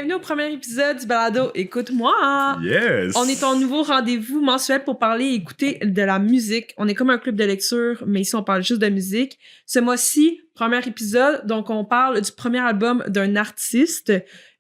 bienvenue au premier épisode du balado Écoute-moi. Yes! On est ton nouveau rendez-vous mensuel pour parler et écouter de la musique. On est comme un club de lecture, mais ici on parle juste de musique. Ce mois-ci, premier épisode, donc on parle du premier album d'un artiste.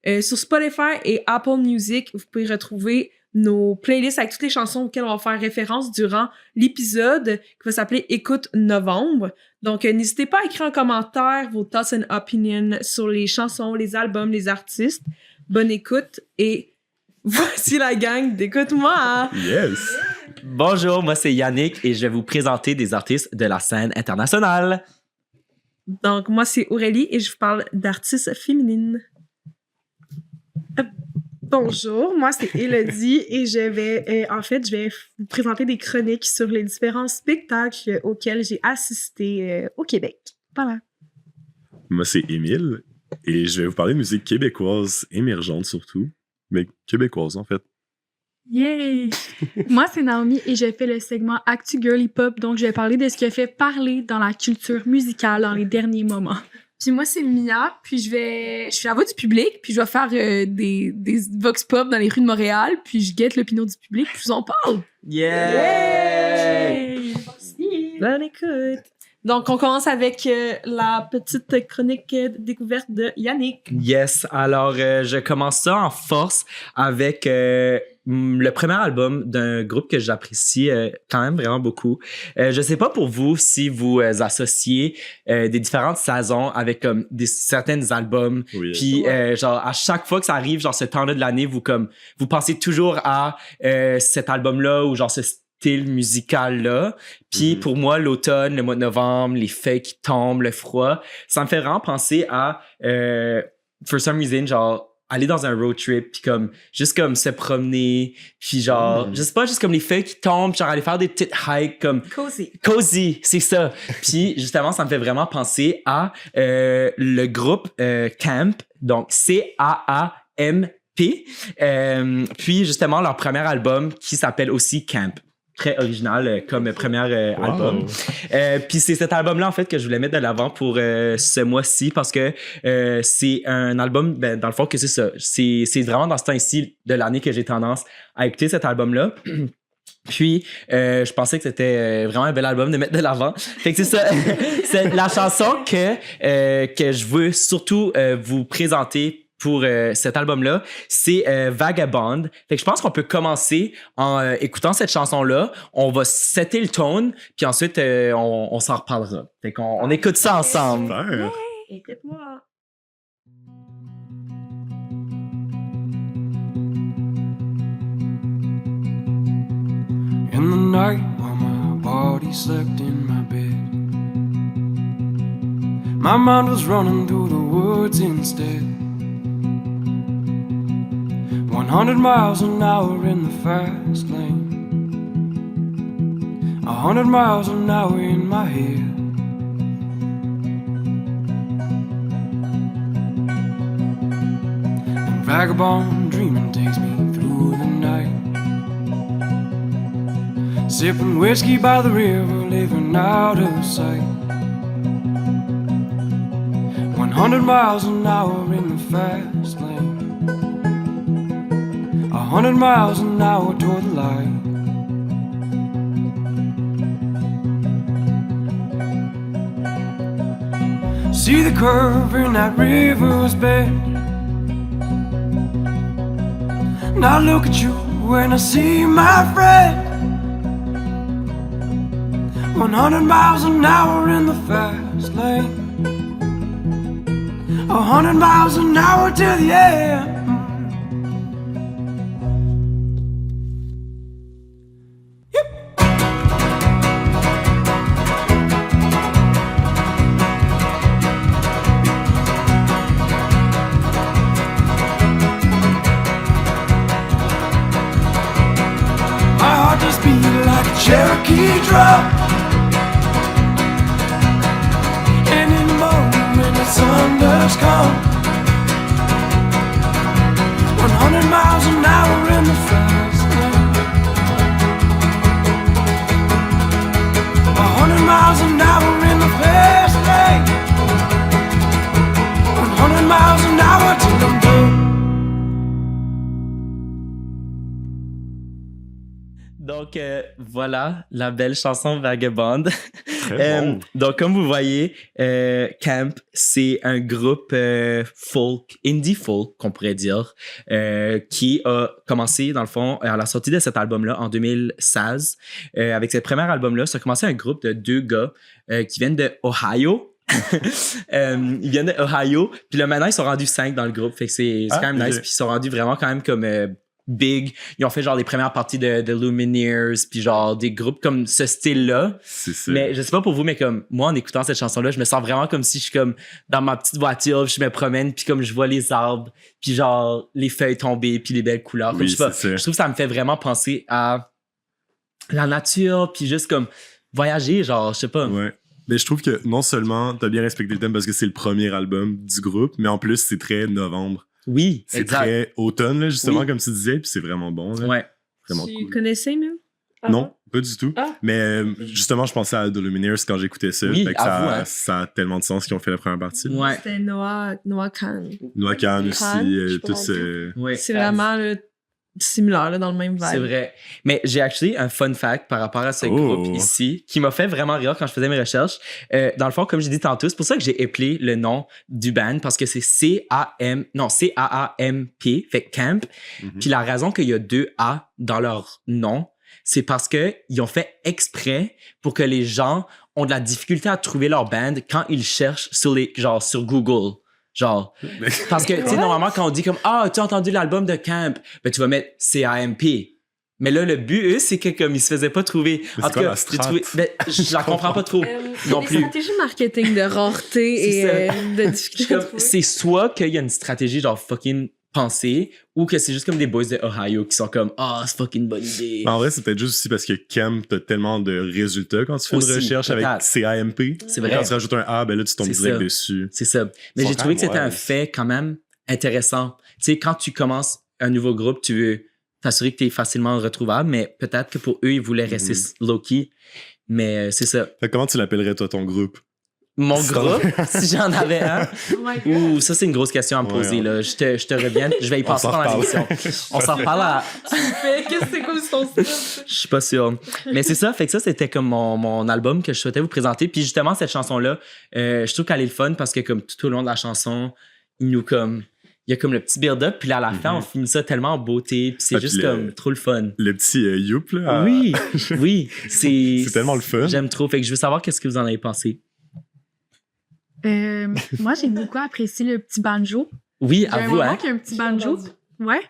Sur Spotify et Apple Music, vous pouvez retrouver nos playlists avec toutes les chansons auxquelles on va faire référence durant l'épisode qui va s'appeler Écoute Novembre. Donc, n'hésitez pas à écrire en commentaire vos thoughts and opinions sur les chansons, les albums, les artistes. Bonne écoute et voici la gang d'Écoute-moi! Yes! Bonjour, moi c'est Yannick et je vais vous présenter des artistes de la scène internationale. Donc, moi c'est Aurélie et je vous parle d'artistes féminines. Bonjour, moi c'est Élodie et je vais vous présenter des chroniques sur les différents spectacles auxquels j'ai assisté au Québec. Voilà. Moi c'est Émile et je vais vous parler de musique québécoise émergente surtout, mais québécoise en fait. Yay! Moi, c'est Naomi et je fais le segment Actu Girly Pop, donc je vais parler de ce qui a fait parler dans la culture musicale dans les derniers moments. Puis moi, c'est Mia, puis je suis la voix du public, puis je vais faire des vox pop dans les rues de Montréal, puis je guette l'opinion du public, puis je vous en parle. Yeah! Bonne écoute! Donc, on commence avec la petite chronique découverte de Yannick. Yes, alors je commence ça en force avec le premier album d'un groupe que j'apprécie quand même vraiment beaucoup. Je sais pas pour vous si vous associez des différentes saisons avec comme certains albums. Oui. Puis genre à chaque fois que ça arrive, genre ce temps-là de l'année, vous pensez toujours à cet album-là ou genre ce style musical-là. Puis pour moi, l'automne, le mois de novembre, les feuilles qui tombent, le froid, ça me fait vraiment penser à for some reason, genre aller dans un road trip puis comme juste comme se promener puis genre je sais pas, juste comme les feuilles qui tombent, genre aller faire des petites hikes comme cozy, c'est ça. Puis justement ça me fait vraiment penser à le groupe Camp, donc C-A-A-M-P, puis justement leur premier album qui s'appelle aussi Camp, très original comme premier album. Puis c'est cet album-là, en fait, que je voulais mettre de l'avant pour ce mois-ci parce que c'est un album, ben, dans le fond, que c'est ça. C'est vraiment dans ce temps-ci de l'année que j'ai tendance à écouter cet album-là. Puis, je pensais que c'était vraiment un bel album de mettre de l'avant. Fait que c'est ça. C'est la chanson que je veux surtout vous présenter pour cet album-là, c'est Vagabond. Fait que je pense qu'on peut commencer en écoutant cette chanson-là. On va setter le tone, puis ensuite, on s'en reparlera. Fait qu'on écoute ça ensemble. Super! Écoute-moi! In the night while my body slept in my bed, my mind was running through the woods instead. 100 miles an hour in the fast lane, 100 miles an hour in my head. And vagabond dreaming takes me through the night, sipping whiskey by the river, living out of sight. 100 miles an hour in the fast lane, 100 miles an hour toward the light. See the curve in that river's bed. Now look at you when I see my friend. 100 miles an hour in the fast lane, 100 miles an hour to the end. Cherokee drum, and in the moment the sun does come, 100 miles an hour in the fast lane, 100 miles an hour in the fast lane, 100 miles an hour till I'm done. Donc, voilà la belle chanson Vagabond. Très bon. Donc, comme vous voyez, Camp, c'est un groupe folk, indie folk, qu'on pourrait dire, qui a commencé, dans le fond, à la sortie de cet album-là en 2016. Avec ce premier album-là, ça a commencé un groupe de 2 gars qui viennent de Ohio. Ils viennent d'Ohio. Puis là, maintenant, ils sont rendus 5 dans le groupe. Fait que c'est quand même nice. Puis ils sont rendus vraiment quand même comme big. Ils ont fait genre les premières parties de Lumineers. Puis genre des groupes comme ce style-là. C'est ça. Mais je sais pas pour vous, mais comme moi, en écoutant cette chanson-là, je me sens vraiment comme si je suis comme dans ma petite voiture. Puis je me promène. Puis comme je vois les arbres. Puis genre les feuilles tomber. Puis les belles couleurs. Comme, Oui, je sais pas. c'est ça. Je trouve que ça me fait vraiment penser à la nature. Puis juste comme voyager. Genre, je sais pas. Ouais. Mais je trouve que non seulement t'as bien respecté le thème parce que c'est le premier album du groupe, mais en plus c'est très novembre. Oui, C'est exact. très automne, là, justement, Oui. comme tu disais, puis c'est vraiment bon. Là. Ouais. Vraiment Tu cool. connaissais, même? Non, pas du tout. Ah. Mais justement, je pensais à The Lumineers quand j'écoutais ça. Oui, Fait que avoue, hein. ça a tellement de sens qu'ils ont fait la première partie. Ouais. C'était Noah Khan. Noah Khan aussi, Khan, je tout pense. Ouais. C'est vraiment là, similaire là, dans le même vibe. C'est vrai. Mais j'ai actually un fun fact par rapport à ce groupe ici qui m'a fait vraiment rire quand je faisais mes recherches. Dans le fond, comme j'ai dit tantôt, c'est pour ça que j'ai appelé le nom du band parce que c'est C-A-A-M-P, fait Camp. Puis la raison qu'il y a 2 A dans leur nom, c'est parce que ils ont fait exprès pour que les gens ont de la difficulté à trouver leur band quand ils cherchent sur sur Google. Genre, parce que, tu sais, normalement, quand on dit comme, ah, tu as entendu l'album de Camp, ben, tu vas mettre C-A-M-P. Mais là, le but, eux, c'est que comme ils se faisaient pas trouver. Mais En c'est tout quoi cas, la j'ai strat? trouvé, ben, je la comprends pas trop non Des plus. stratégies marketing de rareté et C'est de Je suis difficulté. à comme, trouver. c'est soit qu'il y a une stratégie genre fucking pensée ou que c'est juste comme des boys de Ohio qui sont comme, ah, c'est fucking bonne idée. En vrai, c'est peut-être juste aussi parce que Camp, t'as tellement de résultats quand tu fais Aussi, une recherche peut-être. avec CAMP. C'est Quand vrai. tu rajoutes un A, ben là, tu tombes C'est direct ça. dessus. C'est ça. Mais Ils j'ai sont trouvé que quand c'était même un fait quand même intéressant. Tu sais, quand tu commences un nouveau groupe, tu veux t'assurer que tu es facilement retrouvable, mais peut-être que pour eux, ils voulaient rester low-key. Mais c'est ça. Fait que comment tu l'appellerais, toi, ton groupe? Mon Ça- groupe, si j'en avais un, Oh my God. ouh, ça, c'est une grosse question à me Ouais, poser. ouais. Là. Je te reviens. Je vais y On passer s'en pendant reparle. l'émission. On s'en reparle à... Qu'est-ce que c'est comme ton style? Je suis pas sûr. Mais c'est ça, fait que ça, c'était comme mon album que je souhaitais vous présenter. Puis justement, cette chanson-là, je trouve qu'elle est le fun parce que comme tout au long de la chanson, il y a comme le petit build-up, puis là, à la fin, on finit ça tellement en beauté, puis c'est Ah, juste puis comme trop le fun. Le petit youp, là. Oui, oui, c'est... C'est tellement le fun. J'aime trop, fait que je veux savoir qu'est-ce que vous en avez pensé. Moi, j'ai beaucoup apprécié le petit banjo. Oui, J'ai un avoue, moment hein. qu'il y a un petit banjo. Ouais.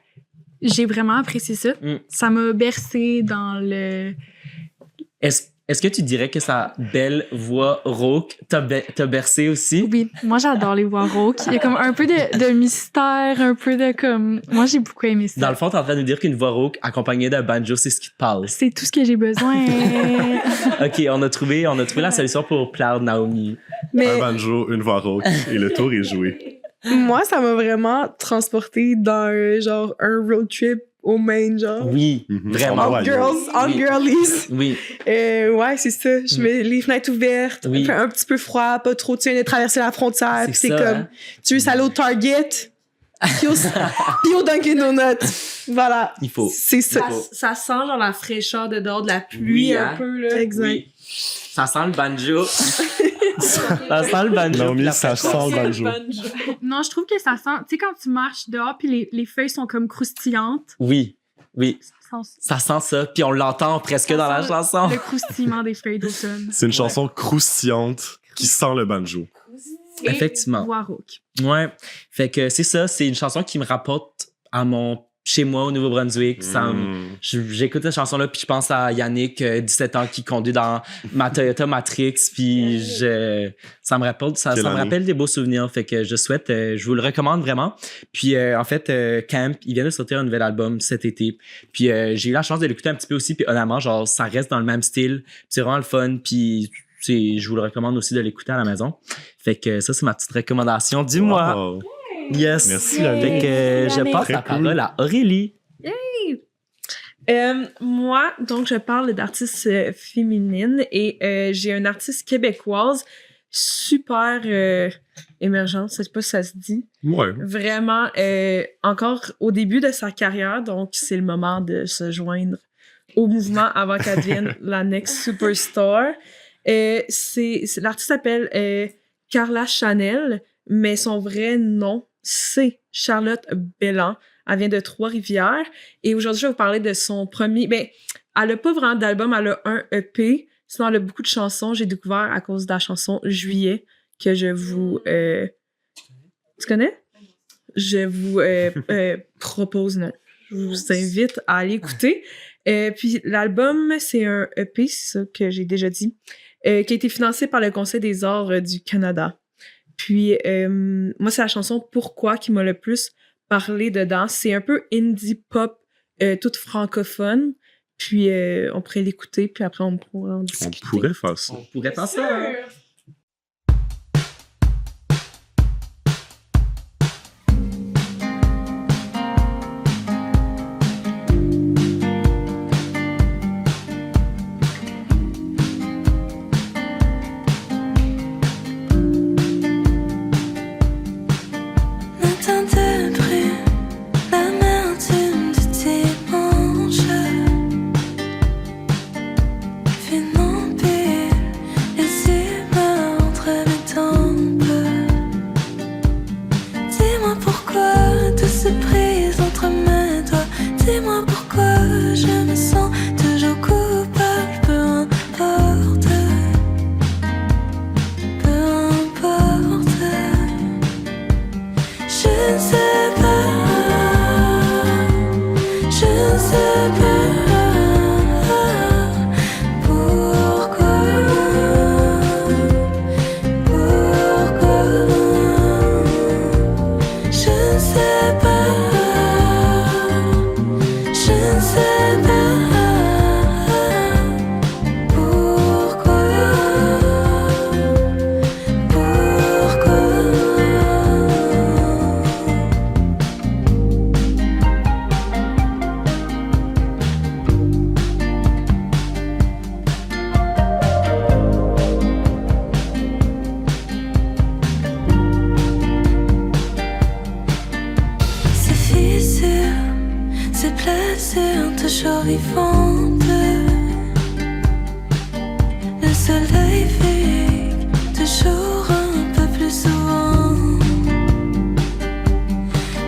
J'ai vraiment apprécié ça. Mm. Ça m'a bercé dans le... Est-ce que tu dirais que sa belle voix rauque t'a bercé aussi? Oui, moi, j'adore les voix rauques. Il y a comme un peu de mystère, un peu de comme... Moi, j'ai beaucoup aimé ça. Dans le fond, t'es en train de nous dire qu'une voix rauque accompagnée d'un banjo, c'est ce qui te parle. C'est tout ce que j'ai besoin. OK, on a trouvé la solution pour plaire Naomi. Un Mais banjo, une voix rauque, et le tour est joué. moi, ça m'a vraiment transporté dans genre un road trip au Maine, genre. Oui, Mhm. vraiment. Ouais, On Oui. girlies. Oui, Ouais, c'est ça. Je mets les fenêtres ouvertes, Oui. fait un petit peu froid, pas trop, tu viens de traverser la frontière, C'est puis c'est ça, comme, hein. tu veux aller au Target, puis au Dunkin' Donuts. Voilà. il faut. C'est ça. Ça sent genre la fraîcheur de dehors, de la pluie Oui, un hein. peu, là. Exact. Oui. Ça sent le banjo. Ça sent le banjo. Naomi, puis la ça fraîcheur. sent le banjo. Non, je trouve que ça sent... Tu sais, quand tu marches dehors, puis les feuilles sont comme croustillantes, Oui, oui. ça sent Ça sent ça, puis on l'entend presque Ça dans la sent chanson. le croustillement des feuilles d'automne. C'est une chanson croustillante qui sent le banjo. Et Effectivement. voix rauque. Ouais. Fait que c'est ça, c'est une chanson qui me rapporte à chez moi au Nouveau-Brunswick. J'écoute cette chanson-là, puis je pense à Yannick, 17 ans, qui conduit dans ma Toyota Matrix, puis ça me rappelle des beaux souvenirs. Fait que je vous le recommande vraiment. Puis en fait, Camp, il vient de sortir un nouvel album cet été. Puis j'ai eu la chance de l'écouter un petit peu aussi, puis honnêtement, genre, ça reste dans le même style. C'est vraiment le fun, puis je vous le recommande aussi de l'écouter à la maison. Fait que ça, c'est ma petite recommandation du mois. Wow. Yes. Merci, Fait Yannick. que je passe Très la cool. parole à Aurélie. Moi, donc, je parle d'artistes féminines et j'ai une artiste québécoise super émergente, je sais pas si ça se dit. Ouais. Vraiment, encore au début de sa carrière, donc c'est le moment de se joindre au mouvement avant qu'elle devienne la next superstar. L'artiste s'appelle Carla Chanel, mais son vrai nom, c'est Charlotte Belland. Elle vient de Trois-Rivières. Et aujourd'hui, je vais vous parler de son premier... Ben, elle a pas vraiment d'album, elle a un EP. Sinon, elle a beaucoup de chansons. J'ai découvert à cause de la chanson Juillet que je vous... Tu connais? Je vous propose, non. Je vous invite à aller écouter. Puis l'album, c'est un EP, c'est ça que j'ai déjà dit, qui a été financé par le Conseil des arts du Canada. Puis moi, c'est la chanson Pourquoi qui m'a le plus parlé dedans. C'est un peu indie pop, toute francophone. Puis on pourrait l'écouter, puis après on pourrait en discuter. On pourrait faire ça. On pourrait faire ça. Matin de brume, l'amertume de tes manches fait mon bulle, les humeurs entre mes tempes. Dis-moi pourquoi tout se brise entre mes doigts. Dis-moi pourquoi je me sens toujours coupable. Peu importe, peu importe. Je ne sais pas, je ne sais pas pourquoi, je ne sais pas, je ne sais pas pourquoi. Ces fissures, ces blessures toujours vivantes. Le soleil pique toujours un peu plus souvent.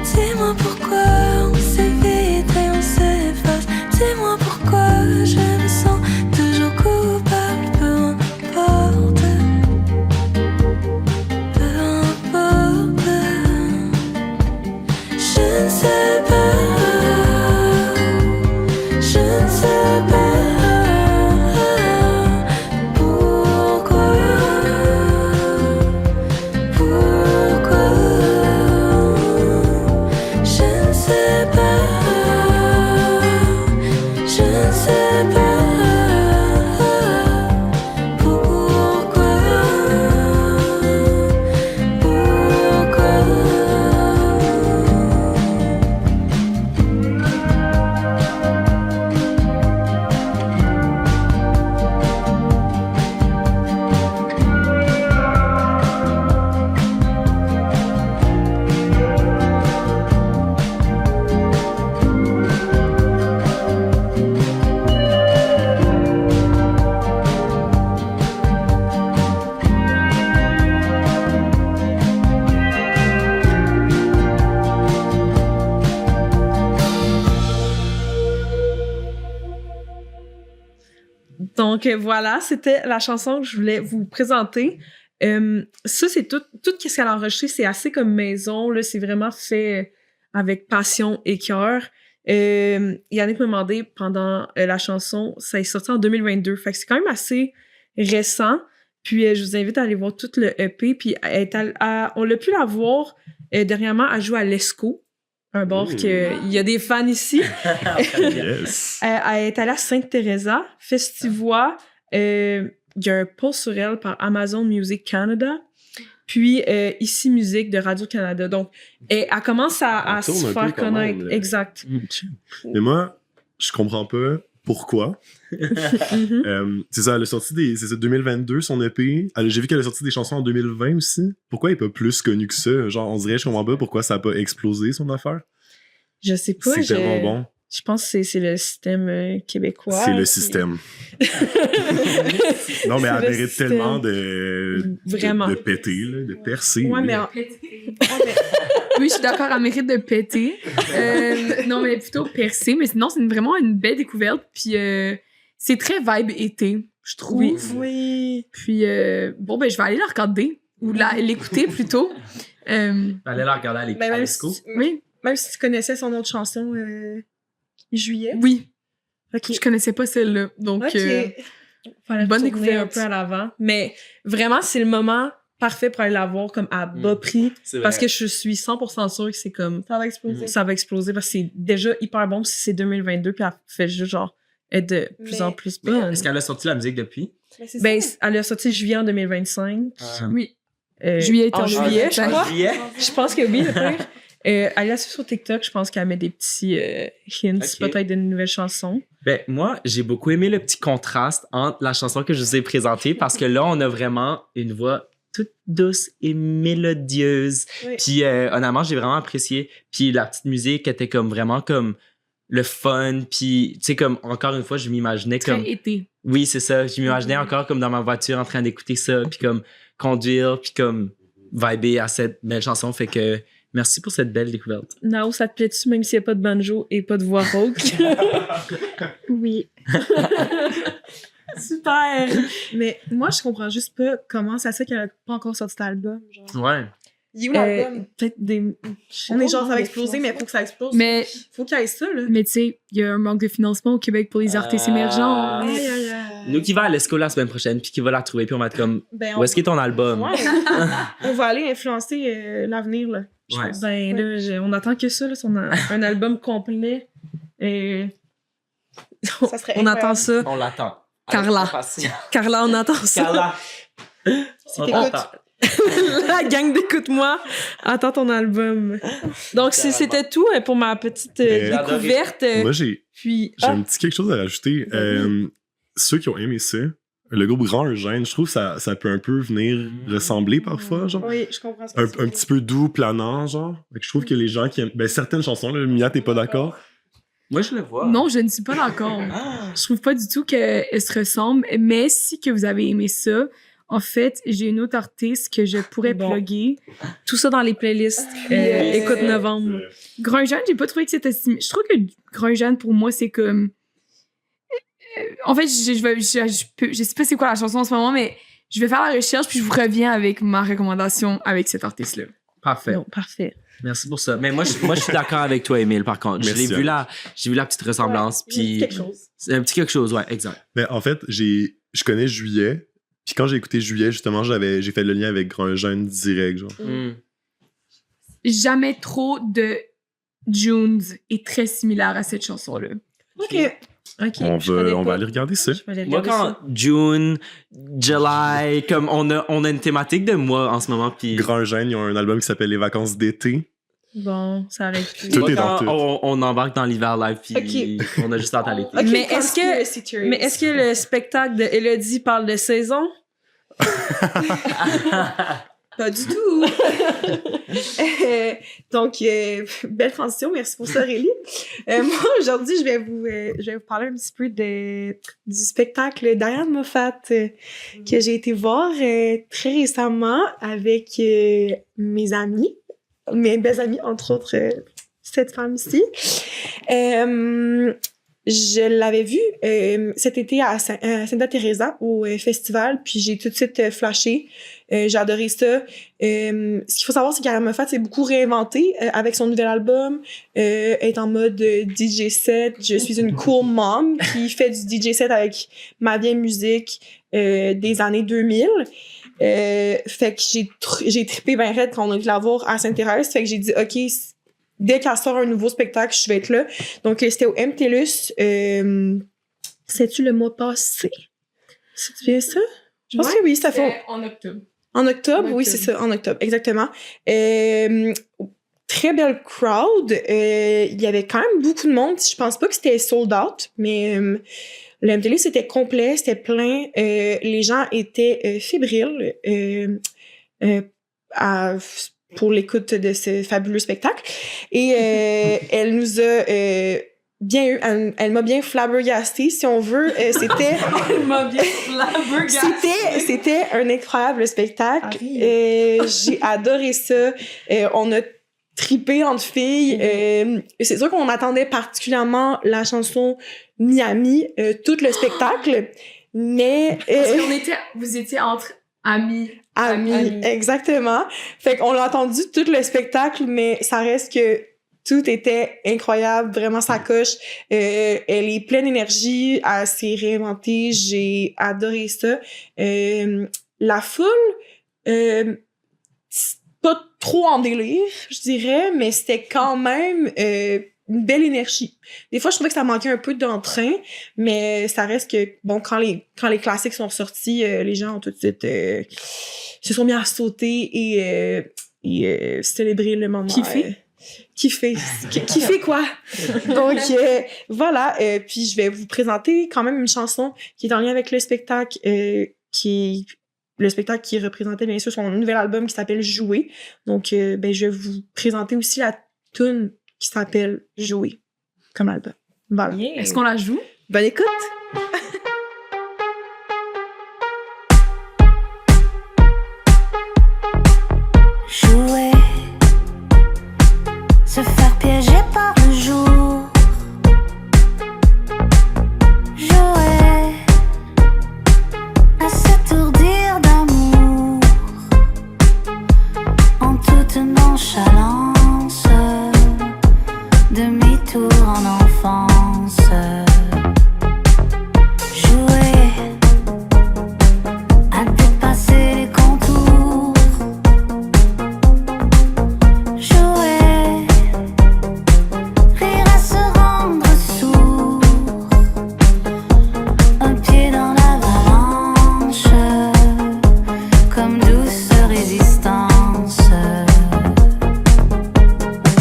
Dis-moi pourquoi on s'évite et on s'efface. Dis-moi pourquoi je me sens toujours coupable. Peu importe, peu importe. Je ne sais pas, je ne sais pas pourquoi, je ne sais pas, je ne sais pas pourquoi. Donc voilà, c'était la chanson que je voulais vous présenter. Ça, c'est tout ce qu'elle a enregistré, c'est assez comme maison, là, c'est vraiment fait avec passion et cœur. Yannick m'a demandé pendant la chanson, ça est sorti en 2022, fait que c'est quand même assez récent. Puis je vous invite à aller voir tout le EP. Puis on l'a pu la voir dernièrement, elle joue à l'ESCO, un bar il y a des fans ici. Yes. Elle est allée à Sainte-Thérèse, Festivois. Il y a un post sur elle par Amazon Music Canada. Puis Ici Musique de Radio-Canada. Donc, elle commence à se tourne un faire peu quand même, connaître. là. Exact. Mais moi, je comprends pas pourquoi. C'est ça, elle a sorti c'est ça, 2022, son EP. J'ai vu qu'elle a sorti des chansons en 2020 aussi. Pourquoi elle est pas plus connue que ça? Genre, on dirait, je comprends pas pourquoi ça a pas explosé, son affaire. Je sais pas. C'est tellement bon. Je pense que c'est le système québécois. C'est le puis- système. Non, mais C'est elle le mérite système. tellement de Vraiment. de péter, là, de percer. Ouais, mais là. Oui, je suis d'accord, elle mérite de péter. Non, mais plutôt percer. Mais sinon, c'est vraiment une belle découverte. Puis c'est très vibe été, je trouve. Oui. Puis bon, ben je vais aller la regarder. Ou l'écouter plutôt. Allez la regarder à Ben, l'école. même, si, Oui. même si tu connaissais son autre chanson, Juillet. Oui, Ok. je connaissais pas celle-là. Donc, Ok. Fallait Bonne retourner découverte. un peu à l'avant. Mais vraiment, c'est le moment parfait pour aller la voir comme à bas prix. Parce que je suis 100% sûre que c'est comme... Ça va exploser. Ça va exploser parce que c'est déjà hyper bon si c'est 2022 puis elle fait juste genre être de plus Mais- en plus bonne. Est-ce qu'elle a sorti la musique depuis? Mais c'est Ben, ça. elle a sorti juillet en 2025. oui. Euh, Juillet était en en juillet, je juillet. crois. Juillet? Je pense que oui, le pire. Elle a su sur TikTok, je pense qu'elle met des petits hints, Ok. peut-être de nouvelles chansons. Ben, moi, j'ai beaucoup aimé le petit contraste entre la chanson que je vous ai présentée parce que là, on a vraiment une voix toute douce et mélodieuse. Oui. Puis, honnêtement, j'ai vraiment apprécié. Puis, la petite musique était comme vraiment comme le fun. Puis, tu sais, comme encore une fois, je m'imaginais Très comme. été. Oui, c'est ça. Je m'imaginais encore comme dans ma voiture en train d'écouter ça, puis comme conduire, puis comme vibrer à cette belle chanson. Fait que merci pour cette belle découverte. Nao, ça te plaît-tu, même s'il n'y a pas de banjo et pas de voix rauque? Oui. Super! Mais moi, je comprends juste pas comment ça se fait qu'elle a pas encore sorti d'album. Genre. Ouais. Il est où l'album? Peut-être des... On est genre, ça va exploser, mais pour que ça explose, Mais, faut qu'il y ait ça, là. mais tu sais, il y a un manque de financement au Québec pour les artistes émergents. Aïe, aïe, aïe. Nous qui va à l'ESCO la semaine prochaine, puis qui va la trouver, puis on va être comme Ben, où est-ce qu'est ton album? Ouais. On va aller influencer l'avenir, là. je Ouais. pense. Ben là, on attend que ça, là, un album complet. Et... Ça serait on attend incroyable. ça. On l'attend. Carla. Avec impatience. Carla, on attend ça. Carla. On t'écoutes. t'attend. La gang d'Écoute-moi attend ton album. Donc, c'était tout pour ma petite Mais- découverte. Moi, j'ai Puis, un petit quelque chose à rajouter. Ceux qui ont aimé ça, le groupe Grand Eugène, je trouve que ça peut un peu venir ressembler parfois, genre. Oui, je comprends ce que Un tu veux petit peu doux, planant, genre. Fait que je trouve que les gens qui aiment... Ben, certaines chansons, là, Mia, t'es pas d'accord? Moi, je le vois. Non, je ne suis pas d'accord. Ah. Je trouve pas du tout qu'elles se ressemblent. Mais si que vous avez aimé ça, en fait, j'ai une autre artiste que je pourrais Bon. plugger. tout ça dans les playlists. Écoute novembre. Grunge-Jeanne, j'ai pas trouvé que c'était si... Je trouve que Grunge-Jeanne, pour moi, c'est comme... En fait, je sais pas c'est quoi la chanson en ce moment, mais je vais faire la recherche puis je vous reviens avec ma recommandation avec cet artiste-là. Parfait. Non, parfait. Merci pour ça. Mais moi, je suis d'accord avec toi, Émile, par contre. Merci, J'ai vu la petite ressemblance. Ouais, Puis quelque chose. c'est un petit quelque chose, ouais, exact. Mais en fait, je connais Juillet. Puis quand j'ai écouté Juillet, justement, j'ai fait le lien avec Grand Eugène direct, genre. Mm. Jamais trop de Junes est très similaire à cette chanson-là. OK. OK. On va aller regarder ça. Je vais aller Moi, regarder quand ça. June, July, comme on a une thématique de mois en ce moment, puis Grand Eugène, ils ont un album qui s'appelle Les vacances d'été. Bon, ça arrête plus. Tout moi, est dans quand tout. on embarque dans l'hiver live, puis on a juste hâte à l'été. OK, Mais est-ce que- conspiracy theories. Mais est-ce que le spectacle de Elodie parle de saison? Pas du tout. Donc, belle transition. Merci pour ça, Aurélie. Moi, aujourd'hui, je vais vous parler un petit peu du spectacle d'Ariane Moffat que j'ai été voir très récemment avec mes amis, mes belles amies, entre autres cette femme ici. Je l'avais vue cet été à Santa Teresa au festival, puis j'ai tout de suite flashé. J'ai adoré ça. Ce qu'il faut savoir, c'est qu'Ariane Moffat s'est beaucoup réinventée avec son nouvel album. Est en mode DJ set. Je suis une cool mom qui fait du DJ set avec ma vieille musique des années 2000. Fait que j'ai trippé bien raide quand on a été la voir à Sainte-Thérèse. Fait que j'ai dit, OK, dès qu'elle sort un nouveau spectacle, je vais être là. Donc, c'était au MTLUS. C'est-tu le mois passé? C'est bien ça? Je pense que oui, ça fait... en octobre. En octobre, En oui, octobre. c'est ça, en octobre, exactement. Très belle crowd. Il y avait quand même beaucoup de monde. Je pense pas que c'était sold out, mais le MTLUS c'était complet, c'était plein. Les gens étaient fébriles pour l'écoute de ce fabuleux spectacle. Et elle nous a bien eu. Elle m'a bien flabbergastée, si on veut. C'était... Elle m'a bien flabbergastée. C'était un incroyable spectacle. J'ai adoré ça. On a trippé entre filles. C'est sûr qu'on attendait particulièrement la chanson Miami, tout le spectacle. Mais... Parce vous étiez entre amis. Amis, exactement. Fait qu'on l'a entendu tout le spectacle, mais ça reste que tout était incroyable, vraiment sa coche. Elle est pleine d'énergie, elle s'est réinventée, j'ai adoré ça. La foule, pas trop en délire, je dirais, mais c'était quand même une belle énergie. Des fois, je trouvais que ça manquait un peu d'entrain, mais ça reste que, bon, quand les classiques sont sortis, les gens ont tout de suite se sont mis à sauter et célébrer le moment. Kiffer quoi? Donc, voilà. Puis, je vais vous présenter quand même une chanson qui est en lien avec le spectacle, qui représentait bien sûr son nouvel album qui s'appelle Jouer. Donc, je vais vous présenter aussi la tune qui s'appelle Jouer, comme album. Voilà. Yeah. Est-ce qu'on la joue? Bonne écoute! Jouer, se faire piéger par le jour. Jouer, à s'étourdir d'amour. En toute nonchalance, demi-tour en enfance. Jouer, à dépasser les contours. Jouer, rire à se rendre sourd. Un pied dans l'avalanche, comme douce résistance.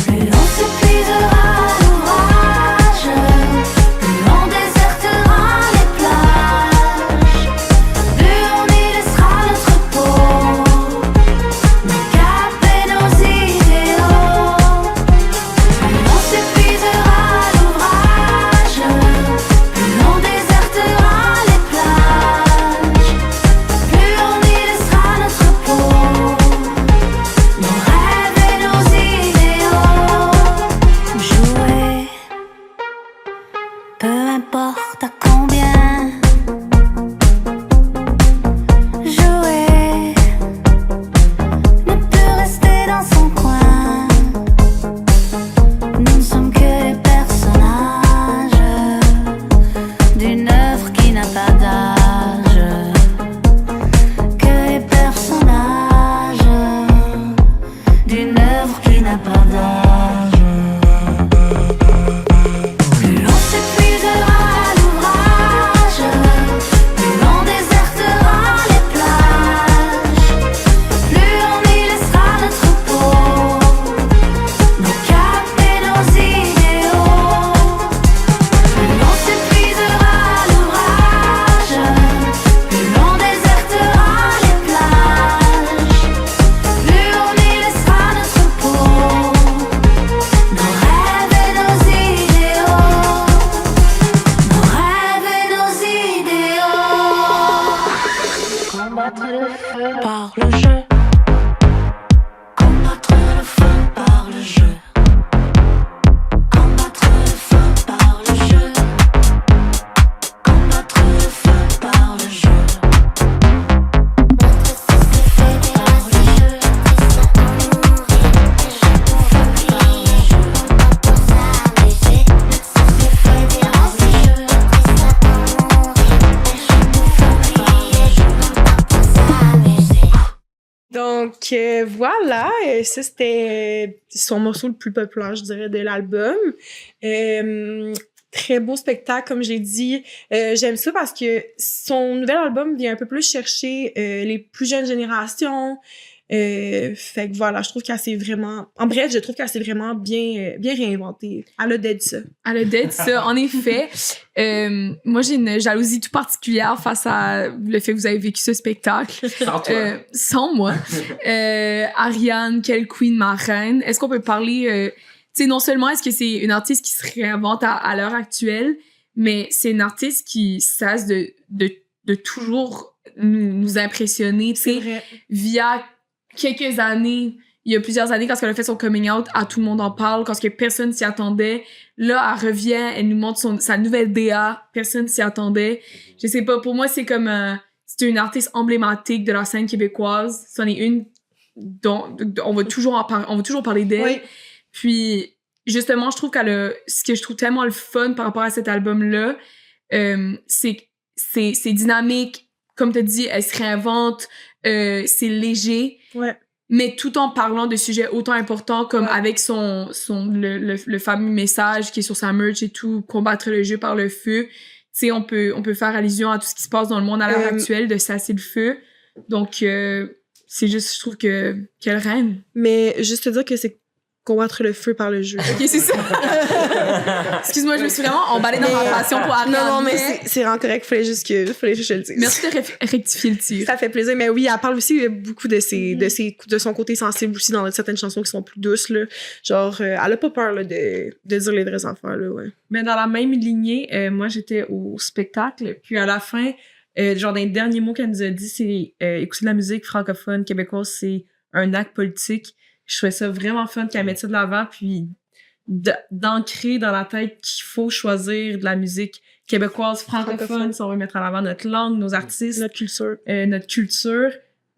Plus on s'épuisera à l'ouvrage, plus on désertera les plages, plus on y laissera notre peau, nos caps et nos idéaux. Plus on s'épuisera à l'ouvrage, plus on désertera les plages, plus on y laissera notre peau, nos rêves et nos idéaux. Jouer, peu importe à combien. Jouer, ne peut rester dans son coin. Nous ne sommes que les personnages d'une œuvre qui n'a pas d'âge. Que les personnages d'une œuvre qui n'a pas d'âge. Plus on s'épuisera à l'ouvrage, plus on désertera les plages, plus on y laissera notre peau, nos caps et nos idéaux. Plus on s'épuisera à l'ouvrage, plus on désertera les plages, plus on y laissera notre peau, nos rêves et nos idéaux. Nos rêves et nos idéaux. Combattre le feu par le jeu. Combattre le feu par le jeu. Combattre le feu par le jeu. Combattre le feu par le jeu. Donc, voilà, ça c'était son morceau le plus populaire, je dirais, de l'album. Très beau spectacle, comme j'ai dit. J'aime ça parce que son nouvel album vient un peu plus chercher les plus jeunes générations. Fait que voilà, je trouve qu'elle s'est vraiment... En bref, je trouve qu'elle s'est vraiment bien réinventée. Elle a dead ça. Elle a dead ça, en effet. Moi, j'ai une jalousie tout particulière face à le fait que vous avez vécu ce spectacle. Sans toi. Sans moi. Ariane, quelle queen, ma reine. Est-ce qu'on peut parler... tu tu sais, non seulement est-ce que c'est une artiste qui se réinvente à l'heure actuelle, mais c'est une artiste qui cesse de toujours nous impressionner, tu sais, via quelques années. Il y a plusieurs années, quand elle a fait son coming out, tout le monde en parle, quand que personne s'y attendait. Là, elle revient, elle nous montre sa nouvelle DA, personne s'y attendait. Je sais pas, pour moi, c'est comme c'est une artiste emblématique de la scène québécoise. C'en est une dont on va toujours parler d'elle. Oui. Puis, justement, je trouve ce que je trouve tellement le fun par rapport à cet album-là, c'est dynamique. Comme tu as dit, elle se réinvente, c'est léger. Ouais. Mais tout en parlant de sujets autant importants comme avec le fameux message qui est sur sa merch et tout, combattre le jeu par le feu. Tu sais, on peut faire allusion à tout ce qui se passe dans le monde à l'heure actuelle, de cesser le feu. Donc, c'est juste, je trouve qu'elle règne. Mais juste te dire que c'est combattre le feu par le jeu. Ok, c'est ça. Excuse-moi, je me suis vraiment emballée dans ma passion pour Ariane. Non, mais c'est vraiment correct. Fallait juste que je le dise. Merci de rectifier le tir. Ça fait plaisir. Mais oui, elle parle aussi beaucoup de son côté sensible aussi dans certaines chansons qui sont plus douces, là. Genre, elle a pas peur, là, de dire les vraies affaires, là, ouais. Mais dans la même lignée, moi, j'étais au spectacle, puis à la fin, genre, dans les derniers mots qu'elle nous a dit, c'est écouter de la musique francophone, québécoise, c'est un acte politique. Je trouvais ça vraiment fun qu'elle mette ça de l'avant, puis d'ancrer dans la tête qu'il faut choisir de la musique québécoise, francophone, si on veut mettre en avant notre langue, nos artistes, notre culture.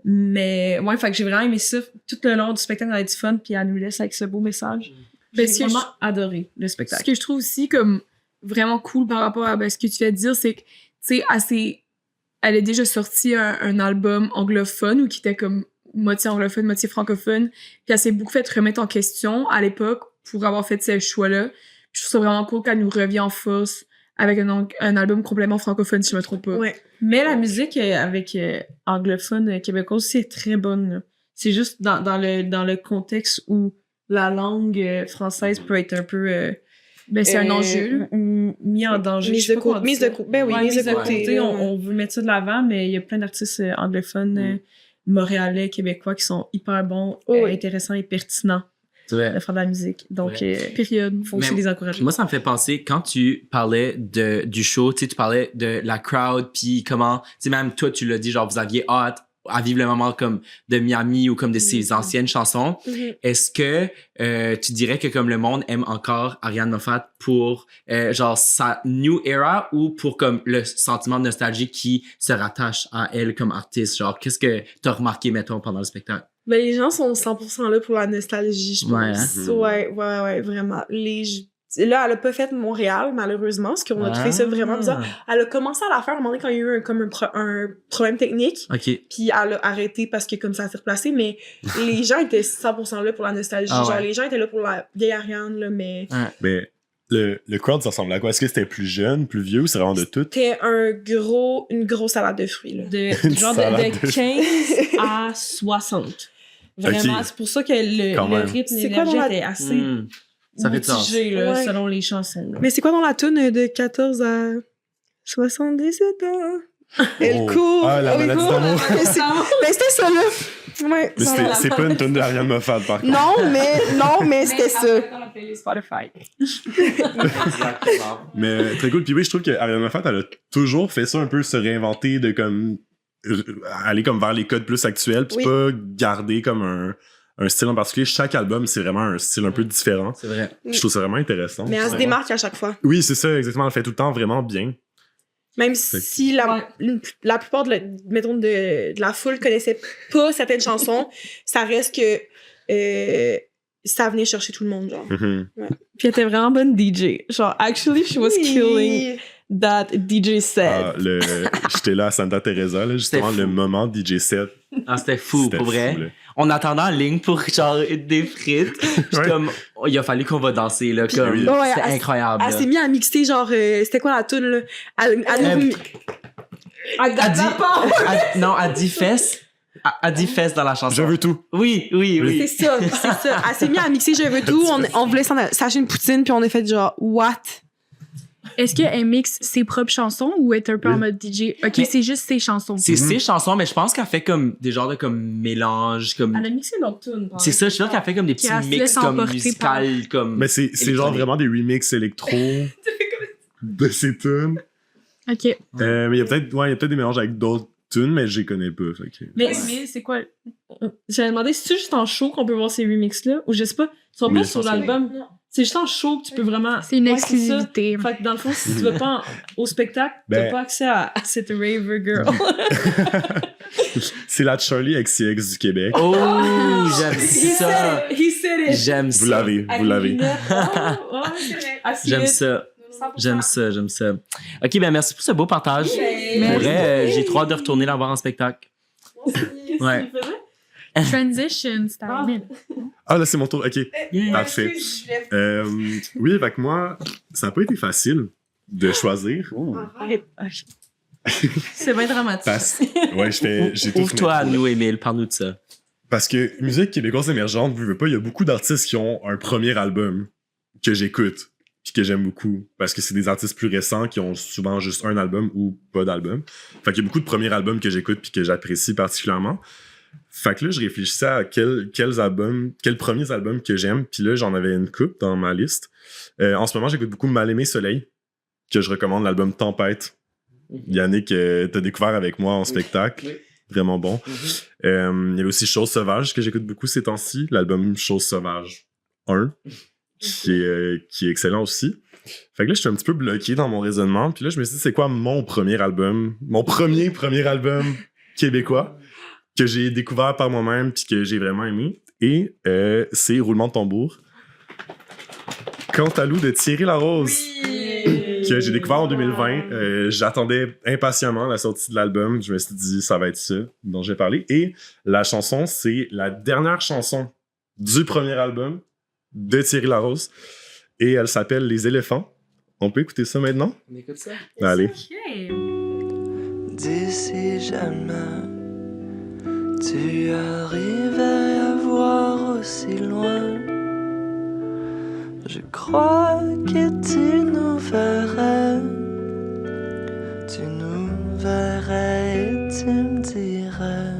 Mais ouais, fait que j'ai vraiment aimé ça. Tout le long du spectacle, on a du fun, puis elle nous laisse avec ce beau message. J'ai vraiment adoré le spectacle. Ce que je trouve aussi comme vraiment cool par rapport à ce que tu viens de dire, c'est que, tu sais, elle a déjà sorti un album anglophone ou qui était comme moitié anglophone, moitié francophone. Puis elle s'est beaucoup fait remettre en question à l'époque pour avoir fait ce choix-là. Je trouve ça vraiment cool qu'elle nous revient en force avec un album complètement francophone, si je me trompe pas. Ouais. Mais la musique avec anglophone québécoise, c'est très bonne, là. C'est juste dans le contexte où la langue française peut être un peu... c'est un enjeu. Mis en danger. Mise de côté. On veut mettre ça de l'avant, mais il y a plein d'artistes anglophones montréalais, québécois qui sont hyper bons, intéressants et pertinents de faire de la musique. Donc, période, faut aussi les encourager. Moi, ça me fait penser, quand tu parlais du show, tu parlais de la crowd, puis comment, tu sais, même toi, tu l'as dit, genre, vous aviez hâte à vivre le moment comme de Miami ou comme de ses anciennes chansons. Est-ce que tu dirais que comme le monde aime encore Ariane Moffat pour genre sa new era ou pour comme le sentiment de nostalgie qui se rattache à elle comme artiste? Genre, qu'est-ce que t'as remarqué, mettons, pendant le spectacle? Ben, les gens sont 100% là pour la nostalgie, je pense. Ouais, vraiment. Là, elle a pas fait Montréal, malheureusement, parce qu'on a trouvé ça vraiment bizarre. Elle a commencé à la faire à un moment donné quand il y a eu un problème technique. Okay. Puis elle a arrêté parce que comme ça s'est replacé, mais les gens étaient 100% là pour la nostalgie. Genre, les gens étaient là pour la vieille Ariane, là, mais... Mais le crowd, ça ressemble à quoi? Est-ce que c'était plus jeune, plus vieux ou c'est vraiment de tout? C'était une grosse salade de fruits, là. Genre de 15 à 60. Vraiment, c'est pour ça que le rythme et l'énergie était assez... Ça fait sens. Là, selon les chansons. Là. Mais c'est quoi dans la toune de 14 à 77 ans? Elle court. Ah, la maladie d'amour. Ben, c'était ça, là. Ouais, mais c'est pas une toune d'Ariane Moffat, par contre. Non, mais c'était ça. Dans la playlist Spotify. Mais très cool. Puis oui, je trouve qu'Ariane Moffat, elle a toujours fait ça un peu, se réinventer, de comme aller comme vers les codes plus actuels, puis pas garder comme un style en particulier. Chaque album, c'est vraiment un style un peu différent. C'est vrai. Je trouve ça vraiment intéressant. Mais elle se démarque à chaque fois. Oui, c'est ça, exactement. Elle fait tout le temps vraiment bien. Même si la plupart de la foule connaissait pas certaines chansons, ça reste que ça venait chercher tout le monde, genre. Puis elle était vraiment bonne DJ. Genre, actually, she was killing that DJ set. J'étais là à Santa Teresa, là, justement, le moment DJ set. Ah, c'était fou, pour vrai. Fou, on attendait en ligne pour genre des frites. Comme, il a fallu qu'on va danser, là. Comme, c'était incroyable. Elle s'est mise à mixer, genre, c'était quoi la toune, là? Elle dit fesses. Elle dit fesses dans la chanson. Je veux tout. Oui. C'est ça. Elle s'est mise à mixer Je veux tout. On voulait s'acheter une poutine, puis on a fait genre, what? Est-ce qu'elle mixe ses propres chansons ou est un peu Oui. en mode DJ? OK, Mais- c'est juste ses chansons. C'est ses chansons, mais je pense qu'elle fait comme des genres de comme mélange, comme. Elle a mixé d'autres tunes. C'est ça, je suis sûr qu'elle fait comme des petits Qu'elle se mix laisse comme emporter musicales, comme. Mais c'est genre électronique. vraiment des remixes électro de ces tunes. OK. Mais il y a peut-être des mélanges avec d'autres tunes, mais je les connais pas. Fait que... Mais c'est quoi? J'avais demandé si c'est juste en show qu'on peut voir ces remixes-là, ou je sais pas. Ils sont Oui, pas je sur pense que l'album. C'est juste en show que tu peux vraiment. C'est une Ouais, c'est ça. exclusivité. Fait que dans le fond, si tu vas pas au spectacle, Ben- t'as pas accès à cette Raver Girl. C'est la Charlie XCX du Québec. Oh, j'aime He ça. said it! He said it! J'aime Vous ça. l'avez, Avec vous les l'avez. lunettes. Oh, c'est vrai. I see J'aime it. ça. 100%. J'aime ça. OK, ben merci pour ce beau partage. Ben, Pour vrai, j'ai trop hâte de retourner la voir en spectacle. Ouais. Transition, c'est Ah. arrivé. Ah, là, c'est mon tour. OK. Yeah. Parfait. Oui, avec moi, ça n'a pas été facile de choisir. C'est bien dramatique. Ouais, j'ai tout Ouvre-toi à fait. nous, Émile, parle-nous de ça. Parce que musique québécoise émergente, veux pas, il y a beaucoup d'artistes qui ont un premier album que j'écoute puis que j'aime beaucoup. Parce que c'est des artistes plus récents qui ont souvent juste un album ou pas d'album. Fait qu'il y a beaucoup de premiers albums que j'écoute puis que j'apprécie particulièrement. Fait que là, je réfléchissais à quels premiers albums que j'aime. Puis là, j'en avais une coupe dans ma liste. En ce moment, j'écoute beaucoup Mal-Aimé Soleil, que je recommande, l'album Tempête. Yannick, t'as découvert avec moi en spectacle. Oui. Vraiment bon. Il y avait aussi Chose Sauvage, que j'écoute beaucoup ces temps-ci. L'album Chose Sauvage 1, qui est excellent aussi. Fait que là, je suis un petit peu bloqué dans mon raisonnement. Puis là, je me suis dit, c'est quoi mon premier album? Mon premier album québécois que j'ai découvert par moi-même puis que j'ai vraiment aimé. Et c'est Roulement de tambour. Cantalou de Thierry Larose. Que j'ai découvert en 2020. J'attendais impatiemment la sortie de l'album. Je me suis dit, ça va être ça dont j'ai parlé. Et la chanson, c'est la dernière chanson du premier album de Thierry Larose. Et elle s'appelle Les éléphants. On peut écouter ça maintenant? On écoute ça? Allez. D'ici jamais tu arrivais à voir aussi loin. Je crois que tu nous verrais. Tu nous verrais et tu me dirais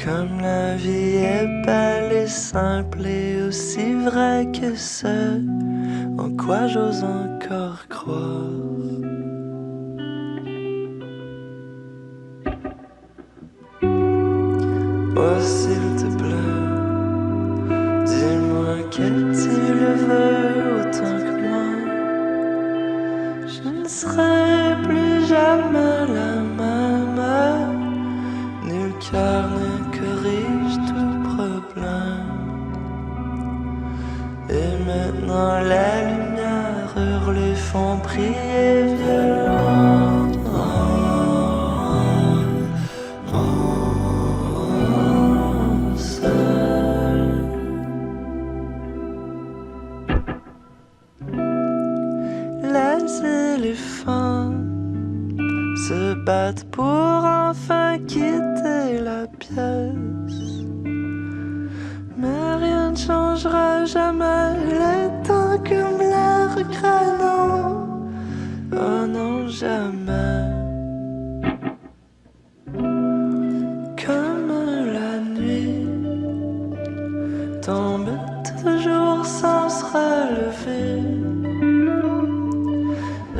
comme la vie est belle et simple et aussi vraie que ce en quoi j'ose encore croire. Oh, s'il te plaît, dis-moi que tu le veux autant que moi. Je ne serai plus jamais la même. Nul cœur ne corrige tout problème. Et maintenant les lumières hurlent font prier violent. Les éléphants se battent pour enfin quitter la pièce. Mais rien ne changera jamais, le temps comme l'air crânant. Oh non, jamais. Comme la nuit tombe toujours sans se relever.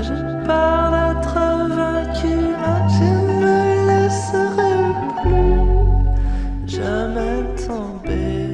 J'ai peur d'être vaincu, mais je ne laisserai plus jamais tomber.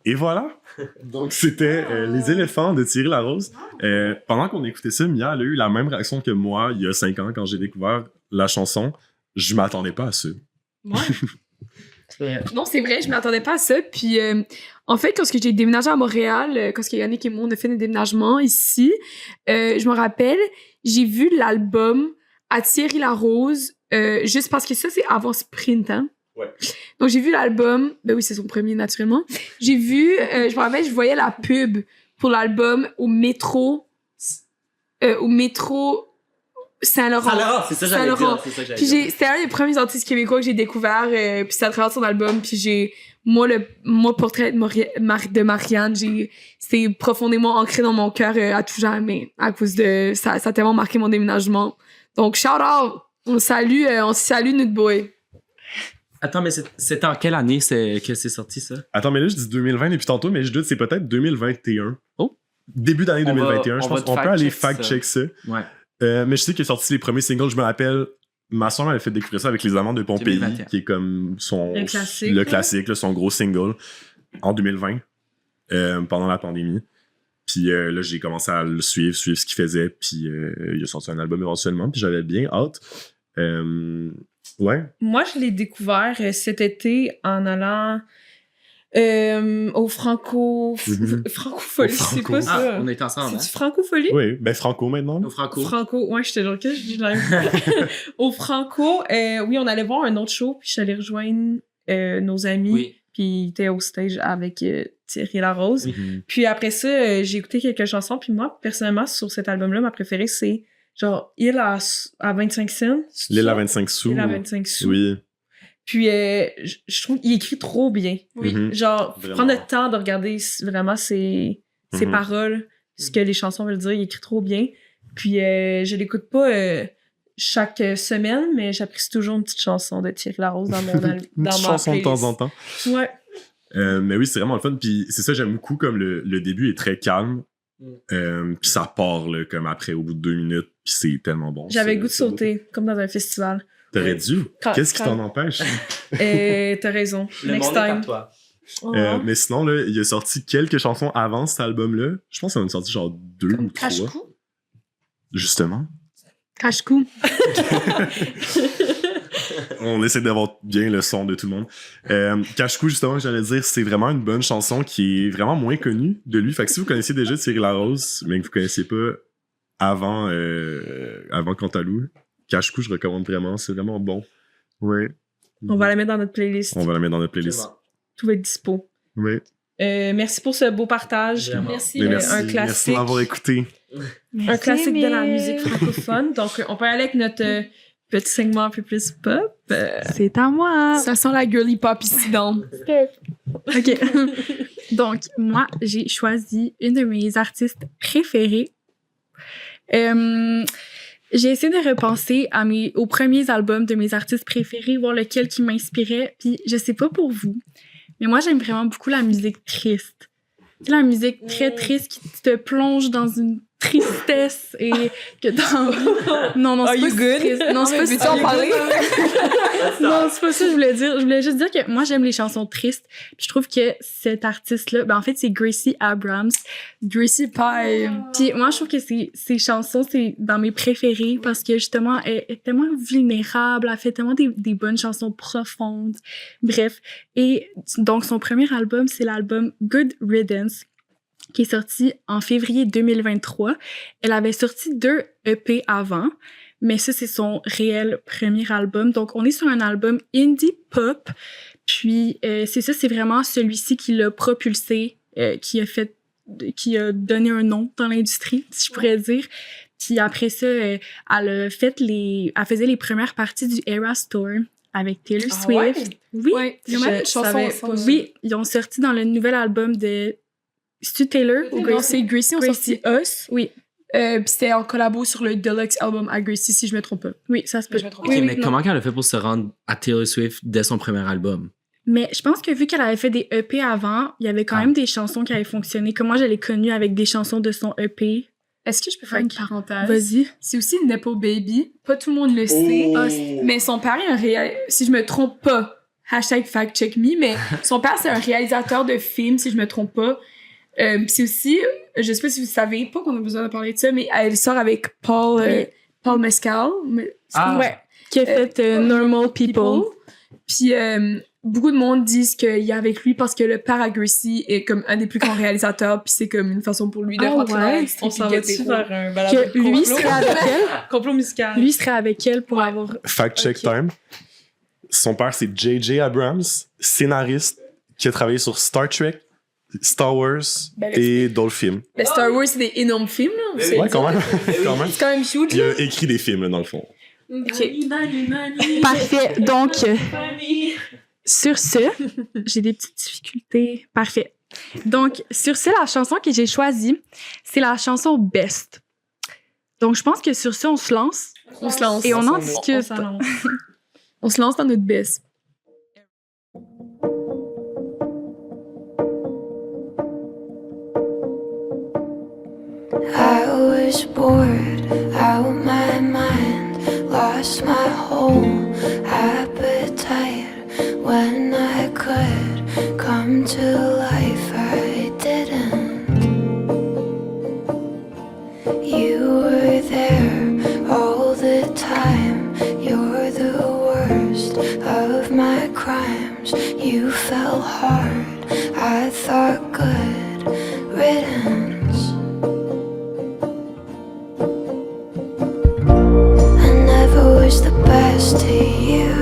Et voilà. Donc, c'était Les éléphants de Thierry Larose. Pendant qu'on écoutait ça, Mia, elle a eu la même réaction que moi il y a 5 ans quand j'ai découvert la chanson. Je m'attendais pas à ça. Ouais. Non, c'est vrai, je m'attendais pas à ça. Puis, en fait, quand j'ai déménagé à Montréal, quand Yannick et moi, on a fait des déménagements ici, je me rappelle, j'ai vu l'album à Thierry Larose, juste parce que ça, c'est avant Sprint, hein? Ouais. Donc, j'ai vu l'album. Ben oui, c'est son premier, naturellement. J'ai vu, je me rappelle, je voyais la pub pour l'album au métro Saint-Laurent. Saint-Laurent, c'est ça que j'allais dire. C'est ça que j'allais Puis dire. c'était un des premiers artistes québécois que j'ai découvert, puis c'est à travers son album, puis moi, Portrait de Marianne, c'est profondément ancré dans mon cœur à tout jamais, à cause de ça a tellement marqué mon déménagement. Donc, shout out! On salue notre boy. Attends, mais c'était en quelle année que c'est sorti, ça? Attends, mais là, je dis 2020 depuis tantôt, mais je doute, c'est peut-être 2021. Oh! Début d'année On 2021. Je pense qu'on peut aller fact-check fact-check ça. Ouais. Mais je sais qu'il est sorti les premiers singles. Je me rappelle, ma soeur m'avait fait découvrir ça avec Les Amants de Pompéi, 2021. qui est comme Le classique, là, son gros single, en 2020, pendant la pandémie. Puis là, j'ai commencé à le suivre ce qu'il faisait, puis il a sorti un album éventuellement, puis j'avais bien hâte. Ouais. Moi, je l'ai découvert cet été en allant au Francofolie, c'est pas ça. Ah, on est ensemble, hein? C'est-tu Francofolie? Oui, ben Franco maintenant. Au Franco. Franco, ouais, j'étais genre, qu'est-ce que je dis là? Au Franco, oui, on allait voir un autre show, puis je suis allée rejoindre nos amis, Oui. puis il était au stage avec Thierry Larose. Oui. Puis après ça, j'ai écouté quelques chansons, puis moi, personnellement, sur cet album-là, ma préférée, c'est genre Île à 25 cents. L'île à 25 sous. L'île à 25 sous. Oui. Puis je trouve qu'il écrit trop bien. Oui. Mhm. Genre, Vraiment. prendre le temps de regarder vraiment ses Mhm. paroles, ce que les chansons veulent dire, il écrit trop bien. Puis je l'écoute pas chaque semaine, mais j'apprécie toujours une petite chanson de Thierry Larose dans mon Une petite chanson de temps en temps. Ouais. Mais oui, c'est vraiment le fun. Puis c'est ça, j'aime beaucoup comme le début est très calme. Puis ça part là, comme après, au bout de 2 minutes. Puis c'est tellement bon. J'avais c'est- le goût de c'est beau. sauter, comme dans un festival. T'aurais dû. Qu'est-ce qui t'en empêche? T'as raison. Le Next monde est à time. toi. Oh. Mais sinon, là, il a sorti quelques chansons avant cet album-là. Je pense qu'il en a sorti genre 2 ou 3. Cache-cou. Justement. Cache-cou. On essaie d'avoir bien le son de tout le monde. Cache-cou, justement, j'allais dire, c'est vraiment une bonne chanson qui est vraiment moins connue de lui. Fait que si vous connaissiez déjà Thierry Larose, mais que vous connaissiez pas avant Cantalou, Cache-cou, je recommande vraiment. C'est vraiment bon. Ouais. On va la mettre dans notre playlist. On va la mettre dans notre playlist. Tout va être dispo. Ouais. Merci pour ce beau partage. Vraiment. Merci. Mais merci. Un Merci classique. de m'avoir écouté. Un classique de la musique francophone. Donc, on peut aller avec notre petit segment un peu plus pop. C'est à moi. Ça sent la girly pop ici dans. OK. Donc, moi, j'ai choisi une de mes artistes préférées. J'ai essayé de repenser aux premiers albums de mes artistes préférés, voir lequel qui m'inspirait. Puis, je sais pas pour vous, mais moi, j'aime vraiment beaucoup la musique triste. Tu sais, la musique très triste qui te plonge dans une tristesse et que dans... Non, Are c'est you pas si good? triste. Non, c'est pas si Veux-tu en parler? Non, c'est pas ça que je voulais dire. Je voulais juste dire que moi, j'aime les chansons tristes. Puis je trouve que cet artiste-là, en fait, c'est Gracie Abrams. Gracie Pie. Puis moi, je trouve que ses chansons, c'est dans mes préférées parce que justement, elle est tellement vulnérable. Elle fait tellement des bonnes chansons profondes. Bref. Et donc, son premier album, c'est l'album Good Riddance, qui est sorti en février 2023. Elle avait sorti 2 EP avant, mais ça, c'est son réel premier album. Donc, on est sur un album indie pop. Puis, c'est ça, c'est vraiment celui-ci qui l'a propulsé, qui a donné un nom dans l'industrie, si je pourrais dire. Puis après ça, elle faisait les premières parties du Eras Tour avec Taylor Swift. Ouais? Oui, Ouais, il y a même une chanson savais ensemble. oui, ils ont sorti dans le nouvel album de... C'est-tu Taylor ou Non, Gracie? c'est Gracie, on Gracie. sorti Us. Oui, Puis c'était en collabo sur le Deluxe album à Gracie, si je me trompe pas. oui, ça se peut. Je me trompe. Ok, Oui, mais non. comment elle a fait pour se rendre à Taylor Swift dès son premier album? Mais je pense que vu qu'elle avait fait des EP avant, il y avait quand même des chansons qui avaient fonctionné. Comme moi, je l'ai connue avec des chansons de son EP. Est-ce que je peux faire une parenthèse? Vas-y. C'est aussi Nepo Baby. Pas tout le monde le sait. Oh. Mais son père est si je me trompe pas, #factcheckme, mais son père, c'est un réalisateur de films, si je me trompe pas. Puis c'est aussi, je sais pas si vous savez, pas qu'on a besoin de parler de ça, mais elle sort avec Paul Mescal. Ouais. Qui a fait Normal People. Puis beaucoup de monde disent qu'il y a avec lui parce que le père à Gracie est comme un des plus grands réalisateurs, puis c'est comme une façon pour lui de rentrer dans l'industrie. On s'en va-tu vers un balade Que lui serait avec elle. complot musical. Lui serait avec elle pour avoir... Fact-check time. Son père, c'est J.J. Abrams, scénariste qui a travaillé sur Star Trek, Star Wars et d'autres films. Ben, Star Wars, c'est des énormes films, là. Ouais, quand même. Quand même. C'est quand même huge. Il a écrit des films, là, dans le fond. Ok. Parfait. Donc, sur ce, j'ai des petites difficultés. Parfait. Donc, sur ce, la chanson que j'ai choisie, c'est la chanson Best. Donc, je pense que sur ce, on se lance. On se lance. Et on en discute. On se lance dans notre best. I was bored out of my mind, lost my whole appetite. When I could come to life, I didn't. You were there all the time. You're the worst of my crimes. You fell hard, I thought good riddance. Was the best to you.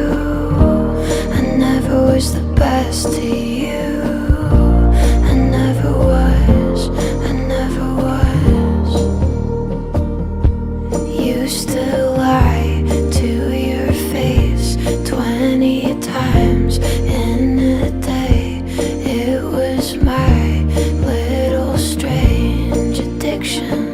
I never was the best to you. I never was. I never was. Used to lie to your face 20 times in a day. It was my little strange addiction.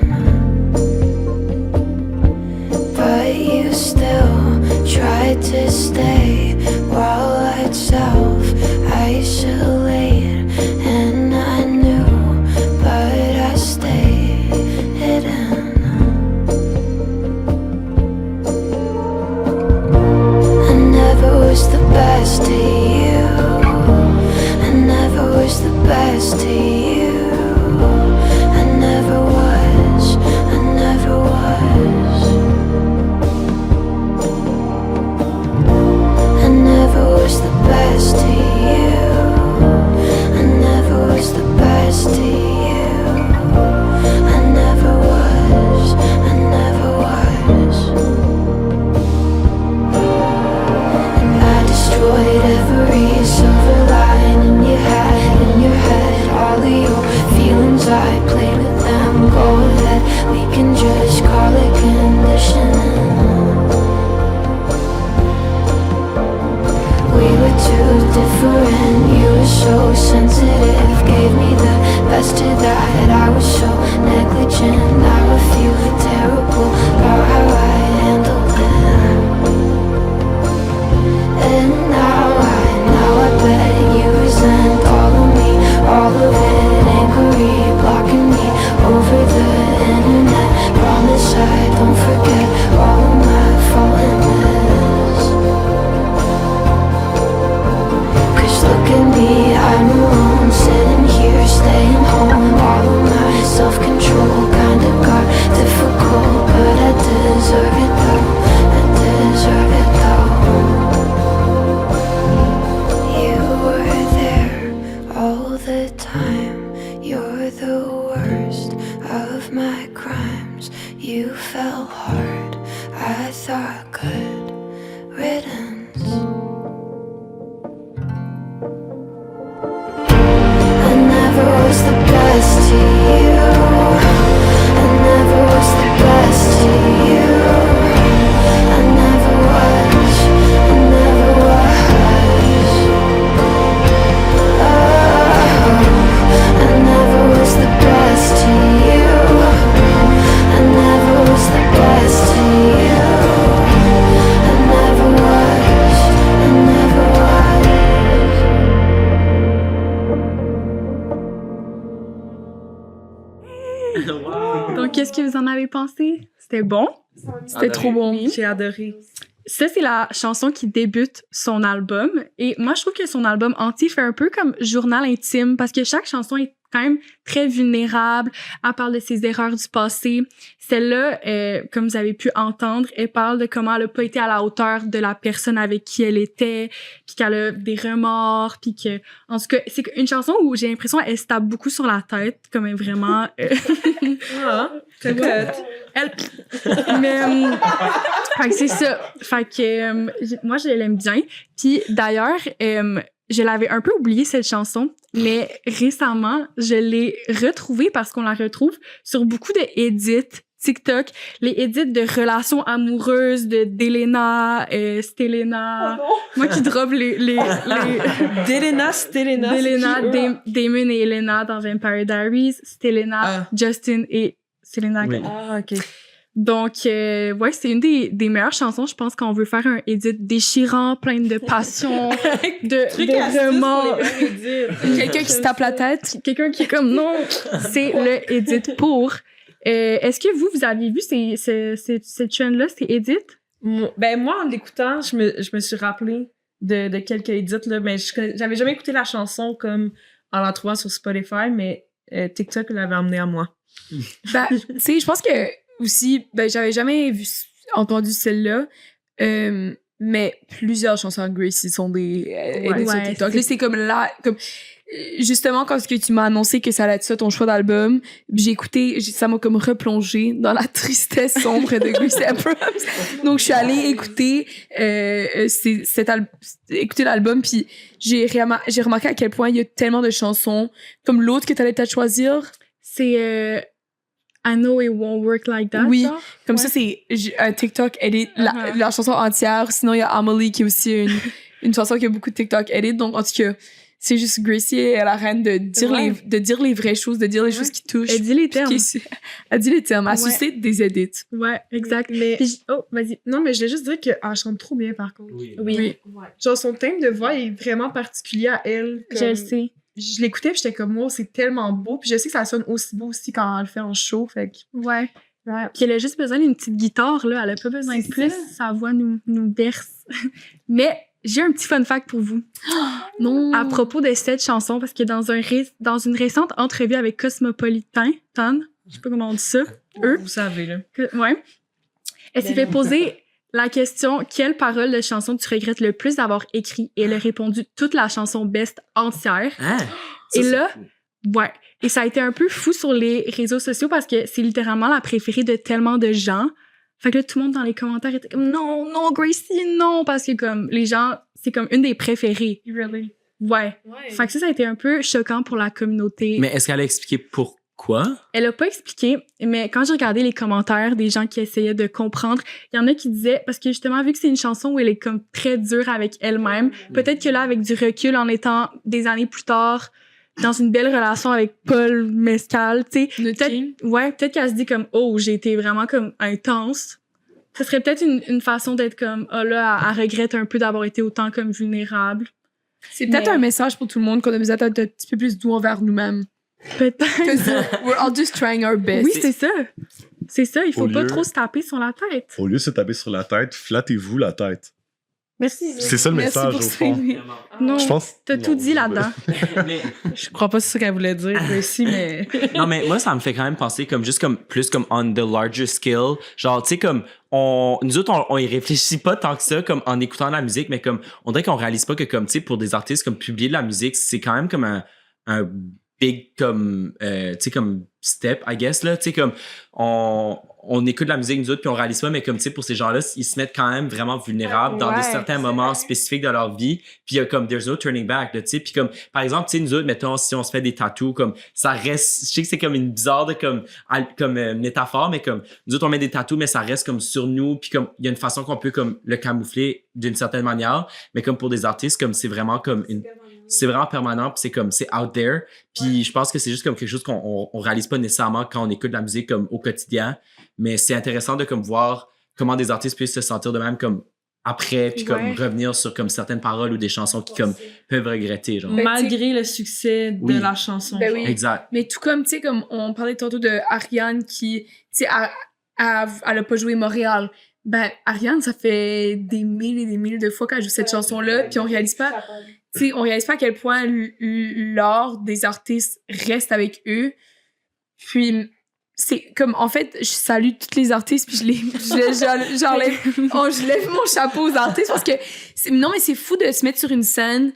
But you still tried to stay while I'd self-isolate. And I knew, but I stayed hidden. I never was the best to you. I never was the best to you. I never was. I never was. I never was the best to you. I never was the best to you. I never was. I never was. And I destroyed every silver lining you had in your head. All of your feelings, I played with them. Go ahead, we can just call it conditioning. We were too different, you were so sensitive. Gave me the best of that, I was so negligent. Now I feel terrible about how I handled it. And now I bet you resent all of me, all of it. Angry, blocking me over the internet. Promise I don't forget all of my fallenness. Look at me, I'm alone, sitting here, staying home. All of my self-control kinda got difficult, but I deserve it though, I deserve it though. You were there all the time. You're the worst of my crimes. You fell hard, I thought good riddance. I never was the best to you. I never was the best to you. I never was. I never was. Oh, I never was the best to you. I never was the best to you. I never was. I never was. Donc, qu'est-ce que vous en avez pensé? C'était bon? C'était trop bon. J'ai adoré. ça, c'est la chanson qui débute son album. Et moi, je trouve que son album entier fait un peu comme journal intime parce que chaque chanson est quand même très vulnérable. Elle parle de ses erreurs du passé. Celle-là, comme vous avez pu entendre, elle parle de comment elle a pas été à la hauteur de la personne avec qui elle était, puis qu'elle a des remords, puis que... En tout cas, c'est une chanson où j'ai l'impression qu'elle se tape beaucoup sur la tête, comme elle vraiment... C'est vrai. Elle... Mais... fait que c'est ça. Fait que moi, je l'aime bien. Puis d'ailleurs, je l'avais un peu oublié, cette chanson, mais récemment, je l'ai retrouvée parce qu'on la retrouve sur beaucoup de edits TikTok, les edits de relations amoureuses d'Elena, Stelena. Moi qui drop les Delena, Stelena. Delena, Damon et Elena dans Vampire Diaries, Stelena, Justin et Selena. Oui. Ah, OK. Donc, ouais, c'est une des meilleures chansons. Je pense qu'on veut faire un edit déchirant, plein de passion, de remords. Quelqu'un qui se tape la tête. Quelqu'un qui est comme, non, c'est le edit pour. Est-ce que vous aviez vu cette chaîne-là, c'est edit? Ben, moi, en l'écoutant, je me suis rappelé de quelques edits, là. Ben, j'avais jamais écouté la chanson comme en la trouvant sur Spotify, mais TikTok l'avait emmené à moi. Ben, tu sais, je pense que aussi, ben, j'avais jamais entendu celle-là, mais plusieurs chansons de Gracie sont des sur TikTok. Là, c'est comme là, comme justement quand tu m'as annoncé que ça allait être ça ton choix d'album, j'ai écouté, ça m'a comme replongé dans la tristesse sombre de Gracie Abrams. Donc je suis allée écouter écouter l'album, puis j'ai remarqué à quel point il y a tellement de chansons comme l'autre que t'allais peut-être choisir. C'est I know it won't work like that. Oui, genre. comme ça, c'est un TikTok edit, la chanson entière. Sinon, il y a Amelie qui est aussi une chanson qui a beaucoup de TikTok edit. Donc, en tout cas, c'est juste Gracie, elle a la reine de dire les vraies choses, de dire les choses qui touchent. Elle dit les termes. Elle dit les termes. Elle suscite des edits. Ouais, exact. Mais Oh, vas-y. non, mais je voulais juste dire qu'elle chante trop bien, par contre. Oui. Oui. Genre, son thème de voix est vraiment particulier à elle. Je le sais. Je l'écoutais, puis j'étais comme, wow, c'est tellement beau. Puis je sais que ça sonne aussi beau aussi quand elle le fait en show. Fait que, Ouais. ouais. Puis elle a juste besoin d'une petite guitare, là. Elle a pas besoin de plus. Sa voix nous berce. Mais j'ai un petit fun fact pour vous. Non. À propos de cette chanson, parce que dans une récente entrevue avec Cosmopolitan, je sais pas comment on dit ça, Vous savez, là. ouais, elle s'est fait poser la question « Quelle parole de chanson tu regrettes le plus d'avoir écrit? » Et elle a répondu « Toute la chanson best entière. Hein? » Et là, ouais. Et ça a été un peu fou sur les réseaux sociaux parce que c'est littéralement la préférée de tellement de gens. Fait que là, tout le monde dans les commentaires était comme « Non, Gracie, non! » Parce que comme les gens, c'est comme une des préférées. Really? Ouais. Fait que ça a été un peu choquant pour la communauté. Mais est-ce qu'elle a expliqué pourquoi? Elle a pas expliqué, mais quand j'ai regardé les commentaires des gens qui essayaient de comprendre, il y en a qui disaient, parce que justement, vu que c'est une chanson où elle est comme très dure avec elle-même, peut-être que là, avec du recul, en étant des années plus tard, dans une belle relation avec Paul Mescal, tu sais, peut-être qu'elle se dit comme, oh, j'ai été vraiment comme intense. Ce serait peut-être une façon d'être comme, oh là, elle regrette un peu d'avoir été autant comme vulnérable. C'est peut-être un message pour tout le monde qu'on a besoin d'être un petit peu plus doux envers nous-mêmes. Peut-être. We're all just trying our best. Oui, c'est ça. C'est ça, il faut Au pas lieu- trop se taper sur la tête. Au lieu de se taper sur la tête, flattez-vous la tête. Merci. C'est ça le Merci message, pour au ça. fond. Non, Je pense. t'as tout dit là-dedans. Mais, Je crois pas c'est ça qu'elle voulait dire, ici, mais... non, mais moi, ça me fait quand même penser comme juste comme plus comme on the larger scale. Genre, tu sais, comme nous autres, on y réfléchit pas tant que ça, comme en écoutant la musique, mais comme on dirait qu'on réalise pas que comme, tu sais, pour des artistes, comme publier de la musique, c'est quand même comme un big, comme, tu sais, comme step, I guess, là. Tu sais, comme on écoute la musique, nous autres, puis on réalise pas, mais comme, tu sais, pour ces gens-là, ils se mettent quand même vraiment vulnérables dans des certains moments spécifiques de leur vie. Puis il y a comme, there's no turning back, là, tu sais. Puis comme, par exemple, tu sais, nous autres, mettons, si on se fait des tattoos, comme, ça reste, je sais que c'est comme une bizarre de, comme métaphore, mais comme, nous autres, on met des tattoos, mais ça reste comme sur nous, puis comme, il y a une façon qu'on peut, comme, le camoufler d'une certaine manière. Mais comme pour des artistes, comme, c'est vraiment comme c'est vraiment permanent, puis c'est comme, c'est out there. Puis je pense que c'est juste comme quelque chose qu'on réalise pas nécessairement quand on écoute la musique comme au quotidien. Mais c'est intéressant de comme voir comment des artistes puissent se sentir de même comme après, puis comme revenir sur comme certaines paroles ou des chansons qui comme peuvent regretter, genre. Malgré le succès de la chanson. Ben oui. Exact. Mais tout comme, tu sais, comme on parlait tantôt de Ariane qui, tu sais, elle a pas joué Montréal, ben, Ariane, ça fait des milliers et des milliers de fois qu'elle joue cette chanson-là, puis on réalise pas à quel point l'art des artistes reste avec eux. Puis, c'est comme, en fait, je salue tous les artistes, puis je lève mon chapeau aux artistes, parce que, non, mais c'est fou de se mettre sur une scène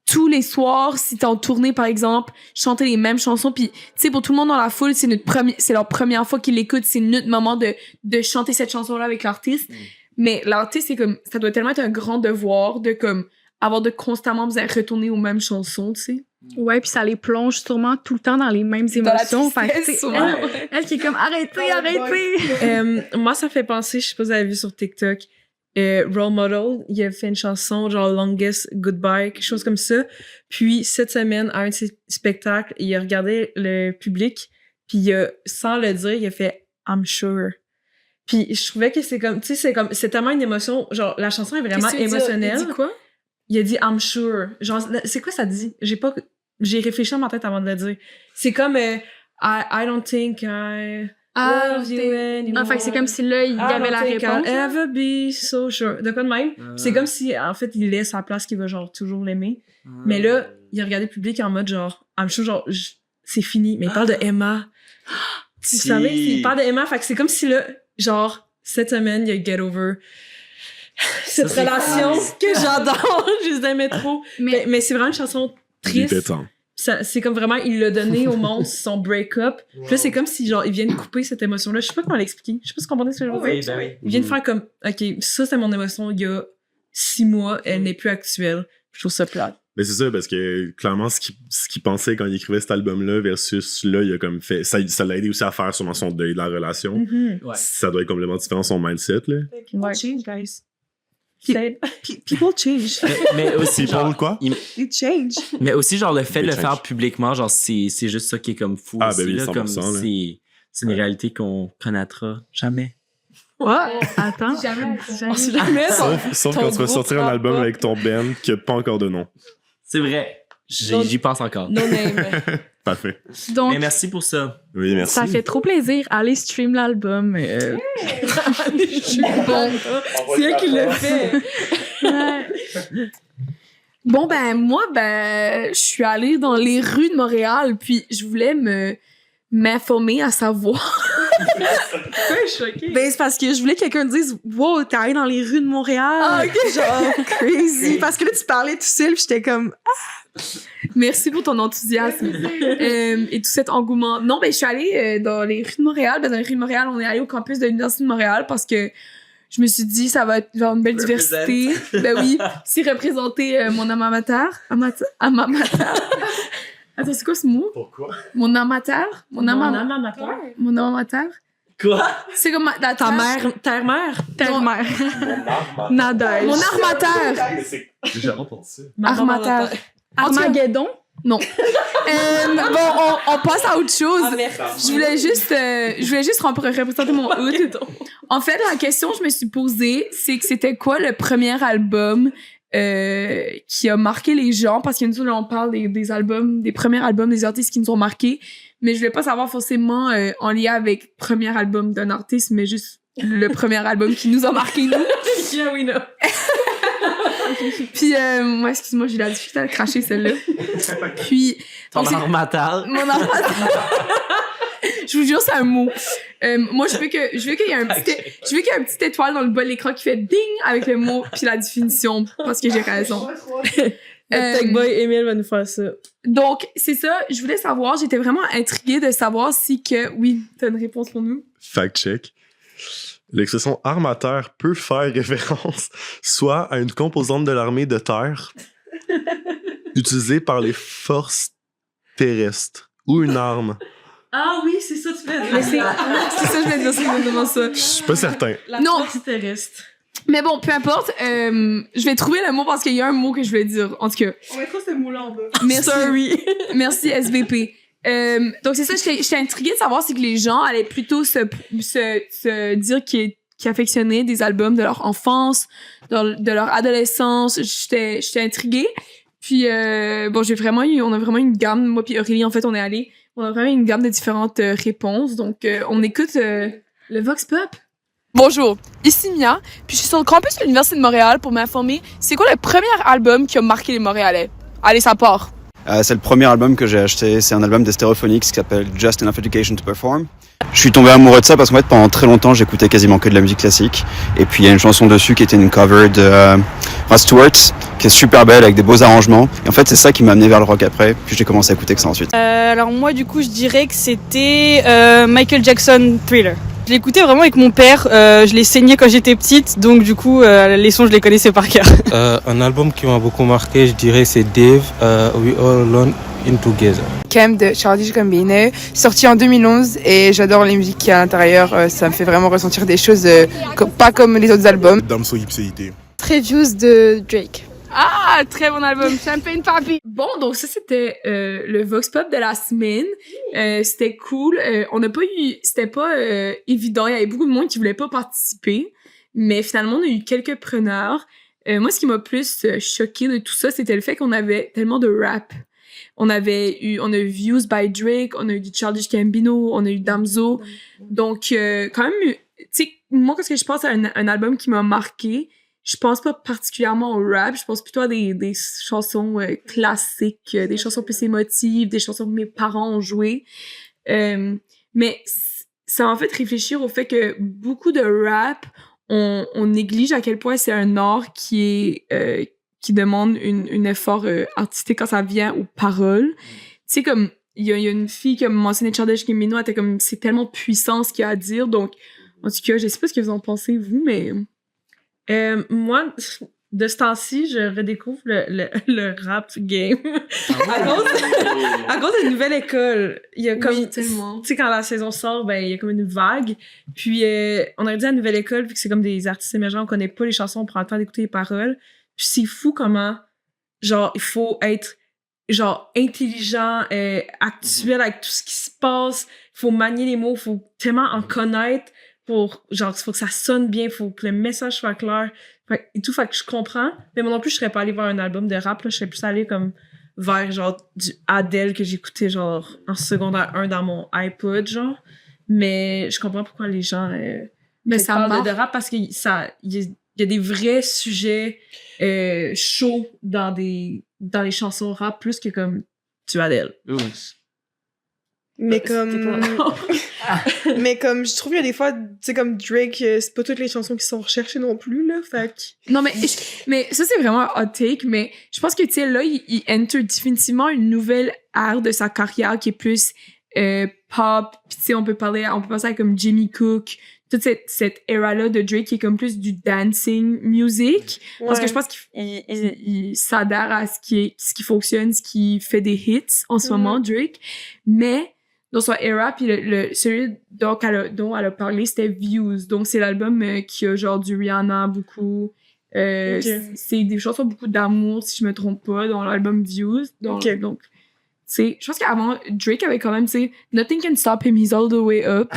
tous les soirs, si t'es en tournée, par exemple, chanter les mêmes chansons, puis, tu sais, pour tout le monde dans la foule, c'est leur première fois qu'ils l'écoutent, c'est notre moment de chanter cette chanson-là avec l'artiste. Mais l'artiste, c'est comme, ça doit tellement être un grand devoir de, comme, avoir de constamment besoin de retourner aux mêmes chansons, tu sais. Ouais, puis ça les plonge sûrement tout le temps dans les mêmes Dans la émotions. tristesse, Fait que, elle qui est comme, arrêtez! Moi, ça fait penser, je sais pas si vous avez vu sur TikTok, Role Model, il a fait une chanson genre Longest Goodbye, quelque chose comme ça. Puis cette semaine, à un de ses spectacles, il a regardé le public, puis il a, sans le dire, il a fait I'm sure. Puis je trouvais que c'est comme, tu sais, c'est tellement une émotion, genre la chanson est vraiment émotionnelle. Il dit quoi? Il a dit I'm sure. Genre, c'est quoi ça dit? J'ai réfléchi dans ma tête avant de le dire. C'est comme I don't think I love you anymore. Fait que c'est comme si là, il y avait la réponse. I'll ever be so sure. De quoi de même? C'est comme si, en fait, il laisse sa place qu'il va genre toujours l'aimer. Mais là, il a regardé le public en mode genre, I'm sure, genre, c'est fini. Mais il parle de Emma. Tu savais? Il parle de Emma. Fait que c'est comme si là, genre, cette semaine, il y a Get Over cette relation que j'adore. Je les aimais trop. Mais c'est vraiment une chanson triste. C'est comme vraiment, il l'a donné au monde, son break-up. Puis là, c'est comme si, genre, il vient de couper cette émotion-là. Je sais pas comment l'expliquer. Je sais pas si vous comprenez ce que je veux dire. Il vient de faire comme, OK, ça, c'est mon émotion il y a 6 mois. Elle n'est plus actuelle. Je trouve ça plate. Mais c'est ça, parce que clairement, ce qu'il pensait quand il écrivait cet album-là versus là, il a comme fait. Ça l'a aidé aussi à faire sûrement son deuil de la relation. Mm-hmm. Ça doit être complètement différent son mindset, là. People change, guys. People change. Mais aussi, genre, quoi? They change. Mais aussi, genre, le fait de le change. faire publiquement, genre, c'est juste ça qui est comme fou. Ah, aussi, ben oui, là, 100%, comme là. c'est une réalité qu'on connaîtra jamais. Ouais, attends. Jamais. Sauf quand tu vas sortir un album avec ton band qui a pas encore de nom. C'est vrai. J'y pense encore. No name. Parfait. Donc, Mais merci pour ça. Oui, merci. ça fait trop plaisir. Allez stream l'album. Bon, c'est elle qui l'a fait. Bon, ben, moi, je suis allée dans les rues de Montréal, puis je voulais m'informer à savoir. Pourquoi je suis choquée? Ben, c'est parce que je voulais que quelqu'un dise « Wow, t'es allé dans les rues de Montréal! Ah, ok. Genre, crazy! » Parce que là, tu parlais tout seul, puis j'étais comme Merci pour ton enthousiasme et tout cet engouement. Non, je suis allée dans les rues de Montréal. Dans les rues de Montréal, on est allé au campus de l'Université de Montréal parce que je me suis dit, ça va être genre une belle diversité. Ben oui, c'est représenter mon alma mater. Alma mater. Attends, c'est quoi ce mot? Pourquoi? Mon alma mater? Mon alma mater? Quoi? C'est comme ta Terre-mère. Terre-mère. Nadège. Mon armateur. J'ai jamais entendu ça. Armateur. Armageddon. Non. Bon, on passe à autre chose. Je voulais juste représenter mon hood. En fait, la question que je me suis posée, c'est que c'était quoi le premier album qui a marqué les gens? Parce que nous, là, on parle des albums, des premiers albums des artistes qui nous ont marqués. Mais je voulais pas savoir forcément en lien avec le premier album d'un artiste, mais juste le premier album qui nous a marqué, nous. Yeah, we know. Puis, moi, excuse-moi, j'ai la difficulté à le cracher, celle-là. Puis... Ton armateur. Mon armateur. Je vous jure, c'est un mot. Moi, je veux qu'il y ait un petit étoile dans le bas de l'écran qui fait ding avec le mot puis la définition, parce que j'ai raison. Le Tech Boy Emile va nous faire ça. Donc, c'est ça. Je voulais savoir, j'étais vraiment intriguée de savoir si que... Oui, t'as une réponse pour nous? Fact check. L'expression armateur peut faire référence soit à une composante de l'armée de terre utilisée par les forces terrestres ou une arme. Ah oui, c'est ça, tu fais. C'est ça, je voulais dire, c'est exactement ça. Je suis pas certain. Non. Force terrestre. Mais bon, peu importe. Je vais trouver le mot parce qu'il y a un mot que je voulais dire. En tout cas. On mettra ce mot-là en bas. Merci. Sorry. Merci, SVP. Donc, c'est ça, j'étais intriguée de savoir si que les gens allaient plutôt se dire qu'ils affectionnaient des albums de leur enfance, de leur adolescence. J'étais intriguée. Puis, bon, on a vraiment une gamme. Moi puis Aurélie, en fait, on a vraiment une gamme de différentes réponses. Donc, on écoute le Vox Pop. Bonjour, ici Mia, puis je suis sur le campus de l'Université de Montréal pour m'informer c'est quoi le premier album qui a marqué les Montréalais. Allez, ça part. C'est le premier album que j'ai acheté, c'est un album des Stereophonics qui s'appelle Just Enough Education to Perform. Je suis tombé amoureux de ça parce qu'en fait pendant très longtemps j'écoutais quasiment que de la musique classique et puis il y a une chanson dessus qui était une cover de Rod Stewart qui est super belle avec des beaux arrangements et en fait c'est ça qui m'a amené vers le rock après puis j'ai commencé à écouter que ça ensuite. Alors moi du coup je dirais que c'était Michael Jackson Thriller. Je l'écoutais vraiment avec mon père, je l'ai saigné quand j'étais petite donc du coup les sons je les connaissais par cœur. Un album qui m'a beaucoup marqué je dirais c'est Dave, We All Alone in Together. Camp de Childish Gambino, sorti en 2011 et j'adore les musiques qu'il y a à l'intérieur, ça me fait vraiment ressentir des choses pas comme les autres albums. Damso Ipséité. Previews de Drake. Ah, très bon album, Champagne Papi. Bon, donc ça, c'était le Vox Pop de la semaine. C'était cool. On n'a pas eu... C'était pas évident. Il y avait beaucoup de monde qui voulait pas participer. Mais finalement, on a eu quelques preneurs. Moi, ce qui m'a plus choqué de tout ça, c'était le fait qu'on avait tellement de rap. On a eu Views by Drake, on a eu du Childish Gambino, on a eu Damso. Donc, quand même, tu sais, moi, quand je pense à un album qui m'a marqué, je pense pas particulièrement au rap, je pense plutôt à des chansons classiques, des chansons plus émotives, des chansons que mes parents ont jouées. Mais ça m'a fait réfléchir au fait que beaucoup de rap, on néglige à quel point c'est un art qui demande un effort artistique quand ça vient aux paroles. Tu sais, comme, il y a une fille qui a mentionné Childish Gambino, elle était comme, c'est tellement puissant ce qu'il y a à dire, donc, en tout cas, je sais pas ce que vous en pensez, vous, mais... Moi, de ce temps-ci, je redécouvre le rap game. À cause d'une nouvelle école. Il y a comme, tu sais, quand la saison sort, ben, il y a comme une vague. Puis, on aurait dit à la nouvelle école, vu que c'est comme des artistes émergents, on connaît pas les chansons, on prend le temps d'écouter les paroles. Puis c'est fou comment, genre, il faut être, genre, intelligent, actuel avec tout ce qui se passe. Il faut manier les mots, il faut tellement en connaître pour, genre, faut que ça sonne bien, faut que le message soit clair. Fait que je comprends. Mais moi non plus, je serais pas allée voir un album de rap, là. Je serais plus allée comme vers, genre, du Adele que j'écoutais, genre, en secondaire 1 dans mon iPod, genre. Mais je comprends pourquoi les gens, mais ça parlent de rap parce qu'il y a des vrais sujets chauds dans les chansons rap plus que comme tu Adele. Mais mais comme je trouve qu'il y a des fois, tu sais, comme Drake, c'est pas toutes les chansons qui sont recherchées non plus, là, fait que... Non, mais ça, c'est vraiment un hot take, mais je pense que, tu sais, là, il enter définitivement une nouvelle ère de sa carrière qui est plus pop, pis tu sais, on peut penser à comme Jimmy Cook, toute cette era-là de Drake qui est comme plus du dancing music, parce que je pense qu'il s'adhère à ce qui fonctionne, ce qui fait des hits en ce moment, Drake, mais dans son era, puis celui dont elle a parlé, c'était Views. Donc, c'est l'album qui a genre du Rihanna beaucoup. C'est des chansons beaucoup d'amour, si je me trompe pas, dans l'album Views. Donc, je pense qu'avant, Drake avait quand même, tu sais, Nothing Can Stop Him, He's All the Way Up.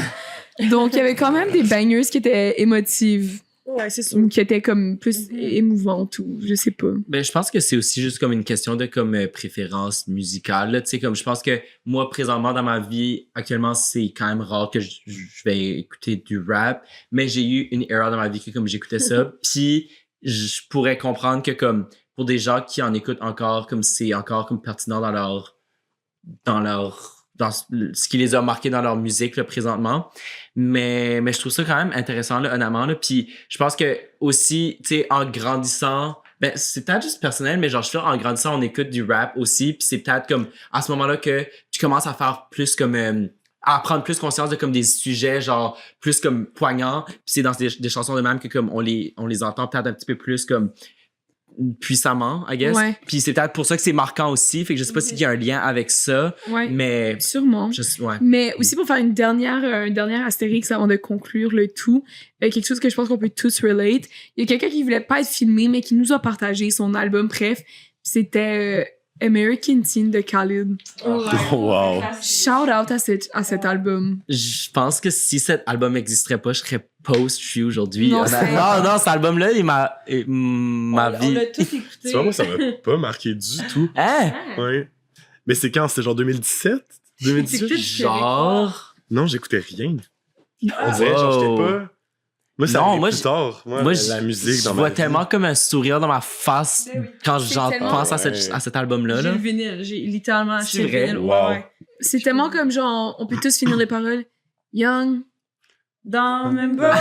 Donc, il y avait quand même des bangers qui étaient émotives. Ouais, c'est sûr. Ou qui étaient comme plus émouvantes ou je sais pas. Ben, je pense que c'est aussi juste comme une question de comme préférence musicale, là. Tu sais, comme je pense que moi, présentement, dans ma vie, actuellement, c'est quand même rare que je vais écouter du rap, mais j'ai eu une era dans ma vie que comme j'écoutais ça, puis je pourrais comprendre que comme pour des gens qui en écoutent encore, comme c'est encore comme pertinent dans ce qui les a marqués dans leur musique là, présentement. Mais je trouve ça quand même intéressant, là, honnêtement. Là. Puis je pense que aussi, tu sais, en grandissant, ben c'est peut-être juste personnel, mais genre je suis là, en grandissant, on écoute du rap aussi. Puis c'est peut-être comme à ce moment-là que tu commences à faire plus comme à prendre plus conscience de comme des sujets genre plus comme poignants. Puis c'est dans des chansons de même que comme on les entend peut-être un petit peu plus comme puissamment, I guess. Ouais. Puis c'est peut-être pour ça que c'est marquant aussi. Fait que je sais pas s'il y a un lien avec ça. Ouais. Mais sûrement. Ouais. Mais aussi pour faire une dernière astérix avant de conclure le tout, quelque chose que je pense qu'on peut tous relate. Il y a quelqu'un qui voulait pas être filmé, mais qui nous a partagé son album. Bref, c'était American Teen de Khalid. Wow. Shout out à cet album. Je pense que si cet album n'existerait pas, je serais post-tree aujourd'hui. Non, non, cet album-là, il m'a vie. On l'a tous écouté. Tu vois, moi, ça m'a pas marqué du tout. Hein? Ouais. Mais c'est quand? C'était genre 2017? 2018? Genre... Non, j'écoutais rien. On dirait, genre, j'étais pas... Moi, ça Non, arrive moi, plus tard. Moi, la musique je dans ma vois vie. tellement comme un sourire dans ma face quand j'en tellement- pense à, Ouais. à cet album-là. J'ai Là. le vinyle. J'ai littéralement acheté C'est le vrai? vinyle. Wow. Ouais. C'est tellement comme genre, on peut tous finir les paroles. Young. Dumb and broke.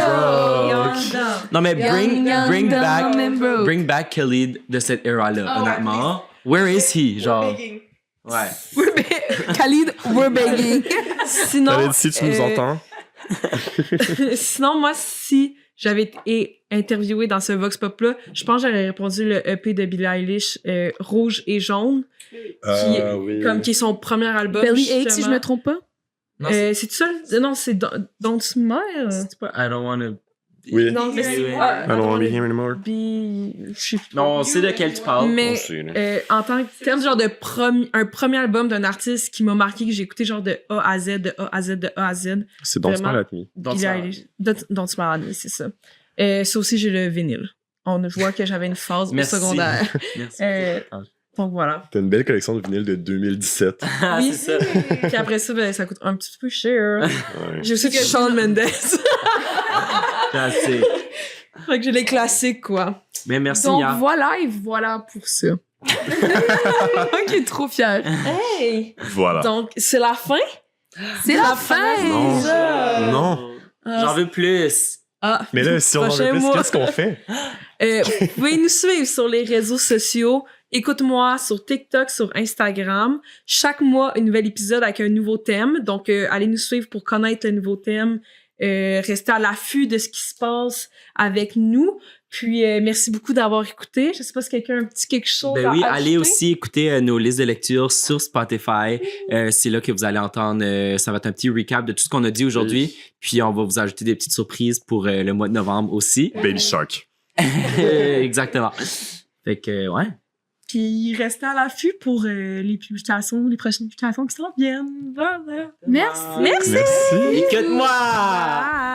Young, dumb. Non, mais bring back. bring back Khalid de cette era-là, Ah ouais, honnêtement. Where is he? Genre, ouais. Khalid, we're begging. Sinon, Khalid, si tu nous entends. sinon, moi, si j'avais été interviewée dans ce Vox Pop-là, je pense que j'aurais répondu le EP de Billie Eilish, Rouge et Jaune, Oui. qui est son premier album. Belly Ache, si je justement. me trompe pas. Non, C'est tout ça? Non, c'est Don't Smile. c'est pas I don't wanna... Oui. Non, mais c'est Oui. I don't want to be here anymore. Je sais pas. Non, on sait de quel tu parles. Mais On sait, là. en tant que tel, genre de un premier album d'un artiste qui m'a marqué, que j'ai écouté genre de A à Z, de A à Z, de A à Z. C'est Don't Vraiment. Smile at Me. Don't Billie Smile. Eilish. Don't Smile at Me, c'est ça. Ça aussi, j'ai le vinyle. Je vois que j'avais une phase au Merci. secondaire. Merci. Donc voilà. T'as une belle collection de vinyles de 2017. Ah, Oui. c'est ça. Puis après ça, ben, ça coûte un petit peu cher. Ouais. J'ai aussi que Shawn Mendes. Classique. Fait que j'ai les classiques, quoi. Mais merci, Donc Mia. voilà et voilà pour ça. Ok, trop fière. Hey! Voilà. Donc, c'est la fin? C'est la fin! Non. déjà. Non. J'en veux plus. Ah, Mais là, si on en prochain veut plus, mois. qu'est-ce qu'on fait? Vous pouvez nous suivre sur les réseaux sociaux. Écoute-moi sur TikTok, sur Instagram. Chaque mois, un nouvel épisode avec un nouveau thème. Donc, allez nous suivre pour connaître le nouveau thème. Restez à l'affût de ce qui se passe avec nous. Puis, merci beaucoup d'avoir écouté. Je sais pas si quelqu'un a un petit quelque chose Ben à oui, ajouter. allez aussi écouter nos listes de lecture sur Spotify. C'est là que vous allez entendre, ça va être un petit recap de tout ce qu'on a dit aujourd'hui. Puis on va vous ajouter des petites surprises pour le mois de novembre aussi. Baby Shark. Exactement. Fait que, ouais. Puis, restez à l'affût pour les publications, les prochaines publications qui s'en viennent. Voilà. Merci. Merci. Merci. Écoute-moi! Bye.